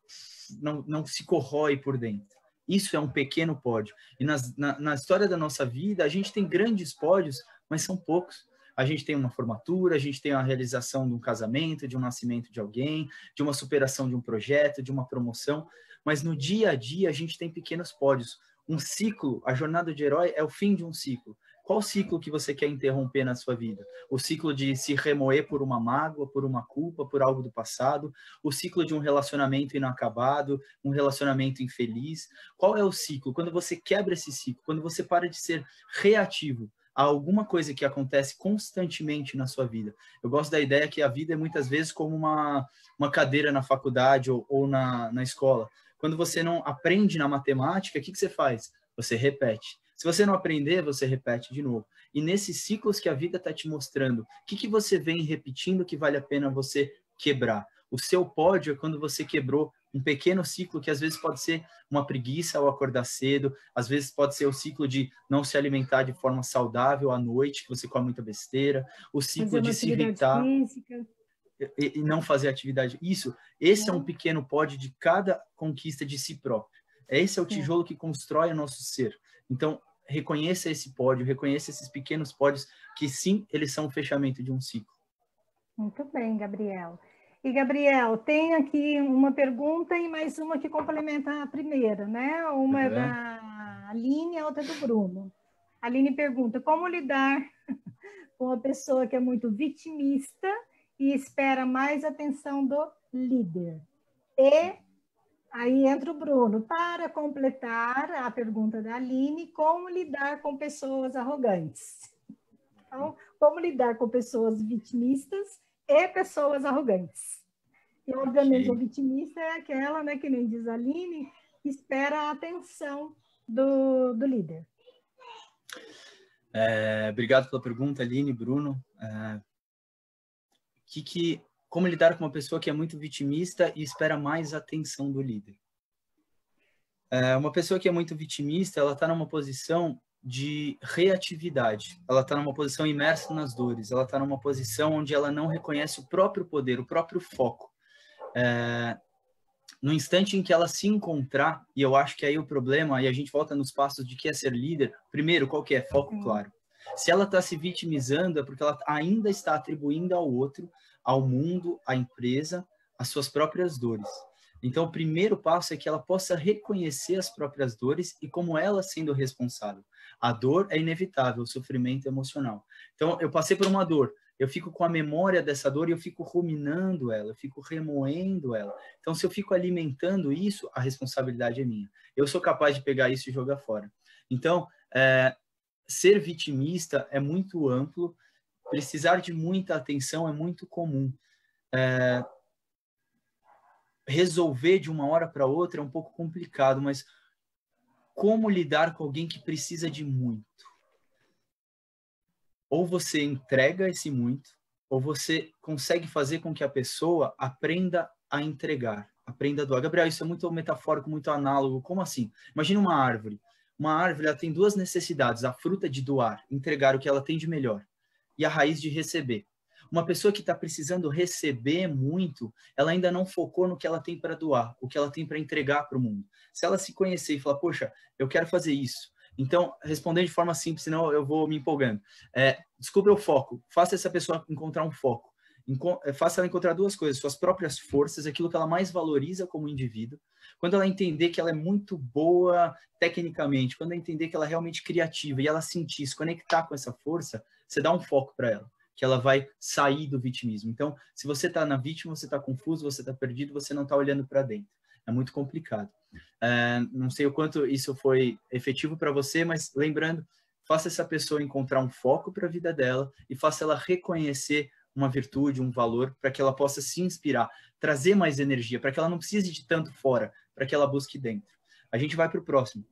corrói por dentro. Isso é um pequeno pódio. E na história da nossa vida, a gente tem grandes pódios, mas são poucos. A gente tem uma formatura, a gente tem a realização de um casamento, de um nascimento de alguém, de uma superação de um projeto, de uma promoção, mas no dia a dia a gente tem pequenos pódios. Um ciclo, a jornada de herói é o fim de um ciclo. Qual ciclo que você quer interromper na sua vida? O ciclo de se remoer por uma mágoa, por uma culpa, por algo do passado? O ciclo de um relacionamento inacabado, um relacionamento infeliz? Qual é o ciclo? Quando você quebra esse ciclo, quando você para de ser reativo a alguma coisa que acontece constantemente na sua vida. Eu gosto da ideia que a vida é muitas vezes como uma cadeira na faculdade ou na escola. Quando você não aprende na matemática, o que você faz? Você repete. Se você não aprender, você repete de novo. E nesses ciclos que a vida está te mostrando, o que você vem repetindo que vale a pena você quebrar? O seu pódio é quando você quebrou um pequeno ciclo que às vezes pode ser uma preguiça ao acordar cedo, às vezes pode ser o ciclo de não se alimentar de forma saudável à noite, que você come muita besteira, o ciclo de se irritar e não fazer atividade. Esse é um pequeno pódio de cada conquista de si próprio. Esse é o tijolo que constrói o nosso ser. Então, reconheça esse pódio, reconheça esses pequenos pódios que, sim, eles são o fechamento de um ciclo. Muito bem, Gabriel. E, Gabriel, tem aqui uma pergunta e mais uma que complementa a primeira, né? Uma é da Aline e a outra é do Bruno. A Aline pergunta, como lidar com uma pessoa que é muito vitimista e espera mais atenção do líder? E aí entra o Bruno, para completar a pergunta da Aline, como lidar com pessoas arrogantes? Então, como lidar com pessoas vitimistas e pessoas arrogantes? E, obviamente, a vitimista é aquela, né, que nem diz a Aline, que espera a atenção do líder. Obrigado pela pergunta, Aline, Bruno. Como lidar com uma pessoa que é muito vitimista e espera mais atenção do líder? Uma pessoa que é muito vitimista, ela está numa posição de reatividade. Ela está numa posição imersa nas dores. Ela está numa posição onde ela não reconhece o próprio poder, o próprio foco. No instante em que ela se encontrar, e eu acho que aí o problema, e a gente volta nos passos de que é ser líder, primeiro, qual que é? Foco claro. Se ela está se vitimizando, é porque ela ainda está atribuindo ao outro, ao mundo, à empresa, as suas próprias dores. Então, o primeiro passo é que ela possa reconhecer as próprias dores e como ela sendo responsável. A dor é inevitável, o sofrimento é emocional. Então, eu passei por uma dor, eu fico com a memória dessa dor e eu fico ruminando ela, eu fico remoendo ela. Então, se eu fico alimentando isso, a responsabilidade é minha. Eu sou capaz de pegar isso e jogar fora. Então, ser vitimista é muito amplo, precisar de muita atenção é muito comum. Resolver de uma hora para outra é um pouco complicado, mas como lidar com alguém que precisa de muito. Ou você entrega esse muito, ou você consegue fazer com que a pessoa aprenda a entregar, aprenda a doar. Gabriel, isso é muito metafórico, muito análogo. Como assim? Imagina uma árvore. Uma árvore, ela tem duas necessidades: a fruta de doar, entregar o que ela tem de melhor, e a raiz de receber. Uma pessoa que está precisando receber muito, ela ainda não focou no que ela tem para doar, o que ela tem para entregar para o mundo. Se ela se conhecer e falar, poxa, eu quero fazer isso. Então, respondendo de forma simples, senão eu vou me empolgando. Descubra o foco. Faça essa pessoa encontrar um foco. Faça ela encontrar duas coisas: suas próprias forças, aquilo que ela mais valoriza como indivíduo. Quando ela entender que ela é muito boa tecnicamente, quando ela entender que ela é realmente criativa e ela sentir, se conectar com essa força, você dá um foco para ela, que ela vai sair do vitimismo. Então, se você está na vítima, você está confuso, você está perdido, você não está olhando para dentro. É muito complicado. Não sei o quanto isso foi efetivo para você, mas lembrando, faça essa pessoa encontrar um foco para a vida dela e faça ela reconhecer uma virtude, um valor, para que ela possa se inspirar, trazer mais energia, para que ela não precise de tanto fora, para que ela busque dentro. A gente vai para o próximo,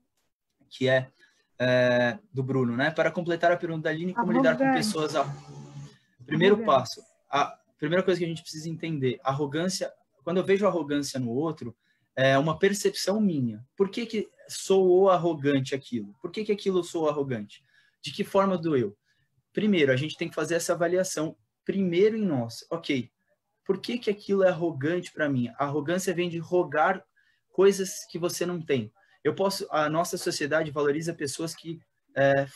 que é do Bruno, né? Para completar a pergunta da Aline, como lidar com pessoas... Primeiro passo, a primeira coisa que a gente precisa entender, arrogância, quando eu vejo arrogância no outro, é uma percepção minha. Por que soou arrogante aquilo? Por que aquilo soou arrogante? De que forma doeu? Primeiro, a gente tem que fazer essa avaliação primeiro em nós. Ok, por que aquilo é arrogante para mim? A arrogância vem de rogar coisas que você não tem. A nossa sociedade valoriza pessoas que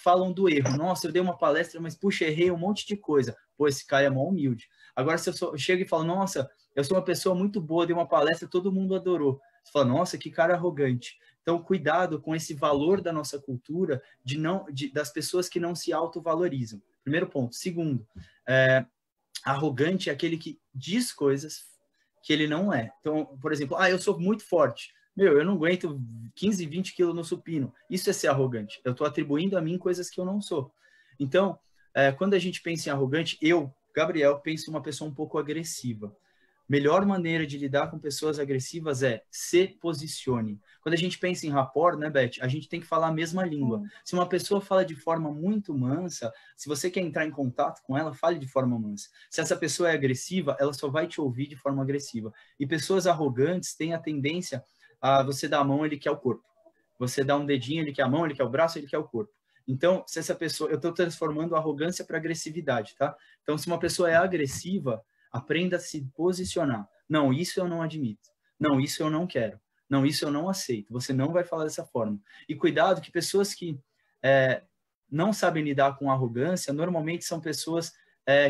falam do erro. Nossa, eu dei uma palestra, mas puxa, errei um monte de coisa. Pô, esse cara é mó humilde. Agora, se eu chego e falo, nossa, eu sou uma pessoa muito boa, dei uma palestra, todo mundo adorou. Você fala, nossa, que cara arrogante. Então, cuidado com esse valor da nossa cultura das pessoas que não se autovalorizam. Primeiro ponto. Segundo, arrogante é aquele que diz coisas que ele não é. Então, por exemplo, eu sou muito forte. Eu não aguento 15, 20 quilos no supino. Isso é ser arrogante. Eu estou atribuindo a mim coisas que eu não sou. Então, quando a gente pensa em arrogante, Gabriel, penso em uma pessoa um pouco agressiva. Melhor maneira de lidar com pessoas agressivas é se posicione. Quando a gente pensa em rapport, né, Beth, a gente tem que falar a mesma língua. Se uma pessoa fala de forma muito mansa, se você quer entrar em contato com ela, fale de forma mansa. Se essa pessoa é agressiva, ela só vai te ouvir de forma agressiva. E pessoas arrogantes têm a tendência a você dar a mão, ele quer o corpo. Você dá um dedinho, ele quer a mão, ele quer o braço, ele quer o corpo. Então, se essa pessoa... Eu estou transformando a arrogância para agressividade, tá? Então, se uma pessoa é agressiva, aprenda a se posicionar. Não, isso eu não admito. Não, isso eu não quero. Não, isso eu não aceito. Você não vai falar dessa forma. E cuidado que pessoas que não sabem lidar com arrogância, normalmente são pessoas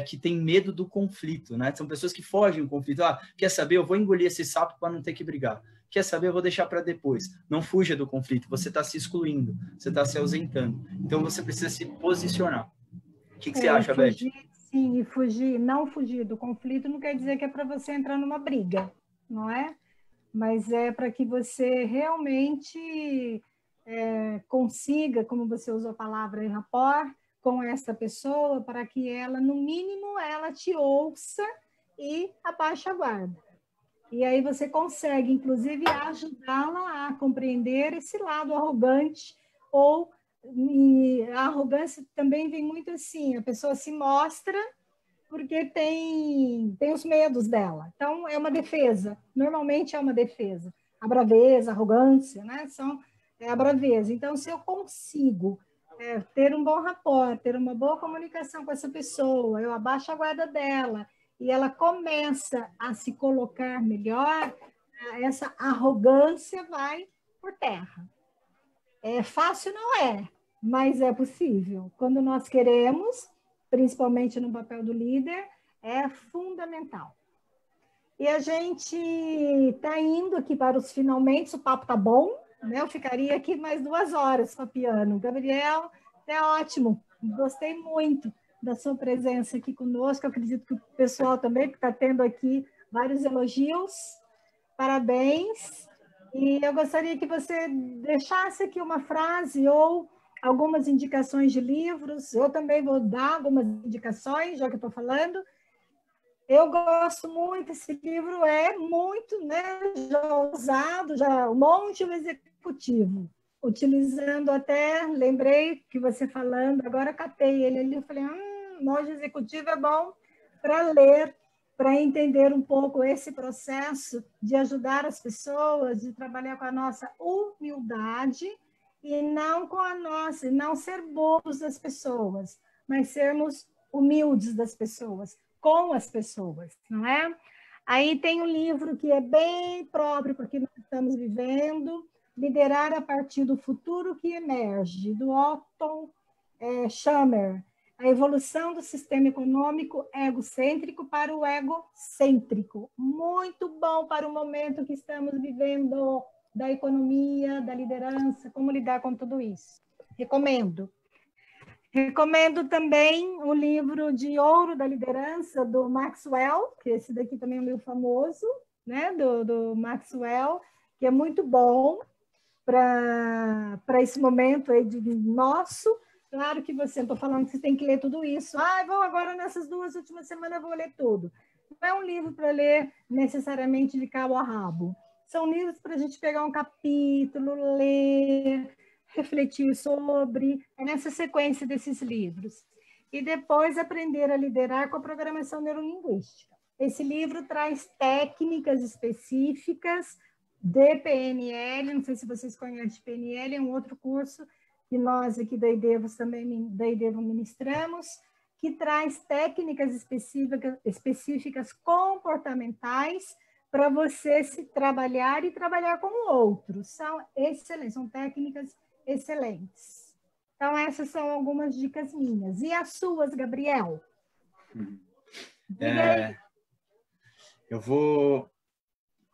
que têm medo do conflito, né? São pessoas que fogem do conflito. Quer saber? Eu vou engolir esse sapo para não ter que brigar. Quer saber? Eu vou deixar para depois. Não fuja do conflito. Você está se excluindo. Você está se ausentando. Então, você precisa se posicionar. O que você acha, Beth? Sim, e não fugir do conflito não quer dizer que é para você entrar numa briga, não é? Mas é para que você realmente consiga, como você usou a palavra, rapport com essa pessoa, para que ela, no mínimo, ela te ouça e abaixe a guarda. E aí você consegue, inclusive, ajudá-la a compreender esse lado arrogante e a arrogância também vem muito assim, a pessoa se mostra porque tem os medos dela. Então, é uma defesa, normalmente é uma defesa. A braveza, a arrogância, né? É a braveza. Então, se eu consigo ter um bom rapport, ter uma boa comunicação com essa pessoa, eu abaixo a guarda dela e ela começa a se colocar melhor, essa arrogância vai por terra. Fácil não é, mas é possível. Quando nós queremos, principalmente no papel do líder, é fundamental. E a gente está indo aqui para os finalmente, o papo está bom, né? Eu ficaria aqui mais 2 horas papiando. Gabriel, é ótimo, gostei muito da sua presença aqui conosco, eu acredito que o pessoal também que está tendo aqui vários elogios, parabéns. E eu gostaria que você deixasse aqui uma frase ou algumas indicações de livros. Eu também vou dar algumas indicações, já que eu estou falando. Eu gosto muito, esse livro é muito, né, já usado, já um monte de executivo. utilizando até, lembrei que você falando, agora catei ele ali, eu falei, monge executivo é bom para ler, para entender um pouco esse processo de ajudar as pessoas, de trabalhar com a nossa humildade e não com a nossa, não ser bobos das pessoas, mas sermos humildes das pessoas, com as pessoas, não é? Aí tem um livro que é bem próprio porque nós estamos vivendo, Liderar a partir do futuro que emerge, do Otto Schammer, a evolução do sistema econômico egocêntrico para o egocêntrico. Muito bom para o momento que estamos vivendo da economia, da liderança, como lidar com tudo isso. Recomendo. Recomendo também o livro de Ouro da Liderança, do Maxwell, que esse daqui também é meio famoso, né? do Maxwell, que é muito bom para esse momento aí nosso. Claro que você, estou falando que você tem que ler tudo isso. Vou agora nessas 2 últimas semanas eu vou ler tudo. Não é um livro para ler necessariamente de cabo a rabo. São livros para a gente pegar um capítulo, ler, refletir sobre, é nessa sequência desses livros. E depois aprender a liderar com a programação neurolinguística. Esse livro traz técnicas específicas de PNL, não sei se vocês conhecem PNL, é um outro curso que nós aqui da IDEVO também ministramos, que traz técnicas específicas comportamentais para você se trabalhar e trabalhar com o outro. São excelentes, são técnicas excelentes. Então, essas são algumas dicas minhas. E as suas, Gabriel? Diga aí.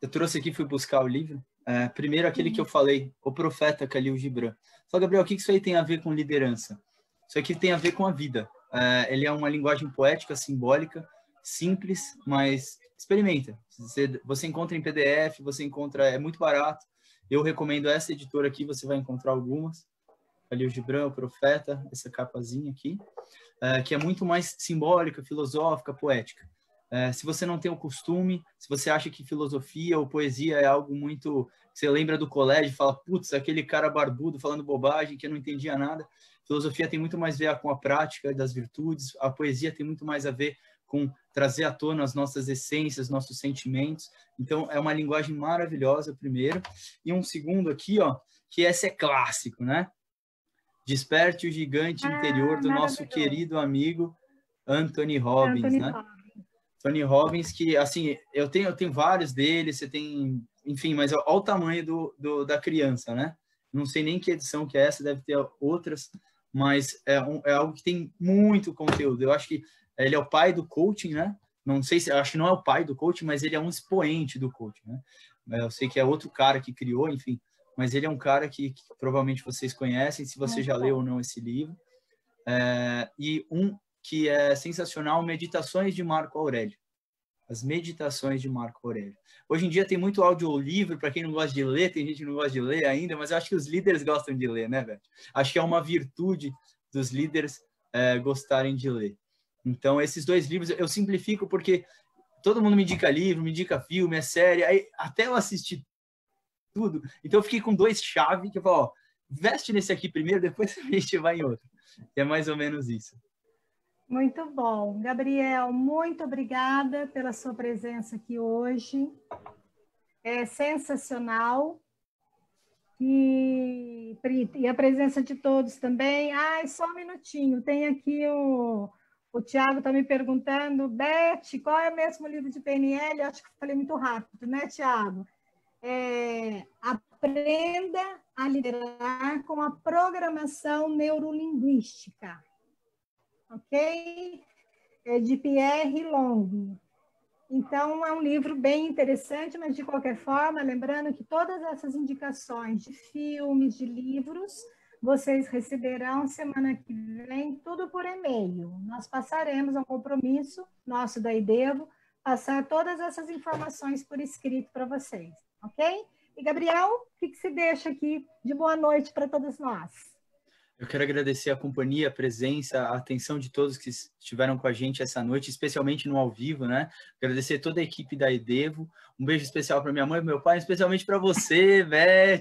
Eu trouxe aqui, fui buscar o livro. Primeiro, aquele que eu falei, O Profeta, Khalil Gibran. Só, Gabriel, o que isso aí tem a ver com liderança? Isso aqui tem a ver com a vida. Ele é uma linguagem poética, simbólica, simples, mas experimenta. Você encontra em PDF, você encontra, é muito barato. Eu recomendo essa editora aqui, você vai encontrar algumas. Khalil Gibran, O Profeta, essa capazinha aqui, que é muito mais simbólica, filosófica, poética. Se você não tem o costume, se você acha que filosofia ou poesia é algo muito... Você lembra do colégio e fala, putz, aquele cara barbudo falando bobagem, que eu não entendia nada. Filosofia tem muito mais a ver com a prática das virtudes, a poesia tem muito mais a ver com trazer à tona as nossas essências, nossos sentimentos. Então, é uma linguagem maravilhosa, primeiro. E um segundo aqui, ó, que esse é clássico, né? Desperte o gigante interior do nosso querido amigo Anthony Robbins, né? Tony Robbins, que, assim, eu tenho vários deles, você tem, enfim, mas olha o tamanho da criança, né? Não sei nem que edição que é essa, deve ter outras, mas é algo que tem muito conteúdo. Eu acho que ele é o pai do coaching, né? Não sei se, acho que não é o pai do coaching, mas ele é um expoente do coaching, né? Eu sei que é outro cara que criou, enfim, mas ele é um cara que provavelmente vocês conhecem, se você já leu ou não esse livro. E um que é sensacional, Meditações de Marco Aurélio. As Meditações de Marco Aurélio. Hoje em dia tem muito audiolivro, para quem não gosta de ler, tem gente que não gosta de ler ainda, mas eu acho que os líderes gostam de ler, né, velho? Acho que é uma virtude dos líderes gostarem de ler. Então, esses 2 livros, eu simplifico porque todo mundo me indica livro, me indica filme, é série, aí até eu assisti tudo, então eu fiquei com 2 chaves, que eu falo, ó, veste nesse aqui primeiro, depois a gente vai em outro. É mais ou menos isso. Muito bom. Gabriel, muito obrigada pela sua presença aqui hoje. É sensacional. E a presença de todos também. Só um minutinho. Tem aqui o Tiago está me perguntando, Beth, qual é o mesmo livro de PNL? Eu acho que eu falei muito rápido, né, Tiago? Aprenda a liderar com a programação neurolinguística. Ok? É de Pierre Long. Então, é um livro bem interessante, mas, de qualquer forma, lembrando que todas essas indicações de filmes, de livros, vocês receberão semana que vem, tudo por e-mail. Nós passaremos um compromisso nosso da IDEVO, passar todas essas informações por escrito para vocês, ok? E, Gabriel, o que se deixa aqui de boa noite para todos nós? Eu quero agradecer a companhia, a presença, a atenção de todos que estiveram com a gente essa noite, especialmente no ao vivo, né? Agradecer toda a equipe da IDEVO. Um beijo especial para minha mãe e meu pai, especialmente para você, Beth,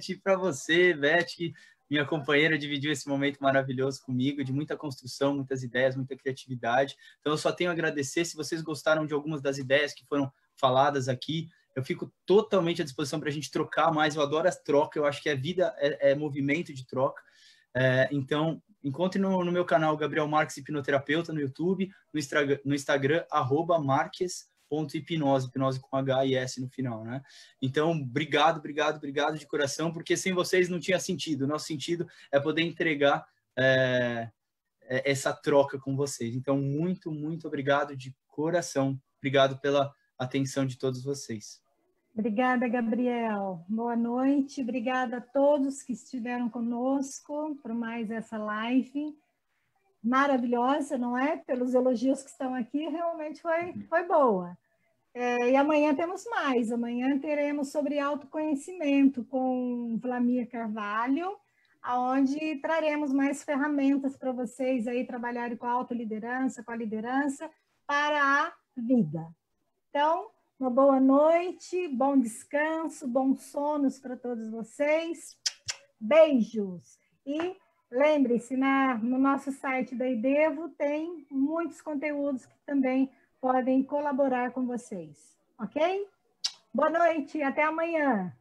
que minha companheira, dividiu esse momento maravilhoso comigo, de muita construção, muitas ideias, muita criatividade. Então, eu só tenho a agradecer. Se vocês gostaram de algumas das ideias que foram faladas aqui, eu fico totalmente à disposição para a gente trocar mais. Eu adoro as trocas, eu acho que a vida é movimento de troca. Então, encontre no meu canal Gabriel Marques Hipnoterapeuta no YouTube, no Instagram, @marques.hipnose, hipnose com H e S no final, né? Então, obrigado de coração, porque sem vocês não tinha sentido. O nosso sentido é poder entregar essa troca com vocês. Então, muito obrigado de coração. Obrigado pela atenção de todos vocês. Obrigada, Gabriel. Boa noite. Obrigada a todos que estiveram conosco por mais essa live maravilhosa, não é? Pelos elogios que estão aqui, realmente foi boa. E amanhã temos mais. Amanhã teremos sobre autoconhecimento com Vlamir Carvalho, onde traremos mais ferramentas para vocês aí trabalharem com a autoliderança, com a liderança para a vida. Então, uma boa noite, bom descanso, bons sonos para todos vocês. Beijos. E lembre-se, no nosso site da IDEVO tem muitos conteúdos que também podem colaborar com vocês. Ok? Boa noite, até amanhã.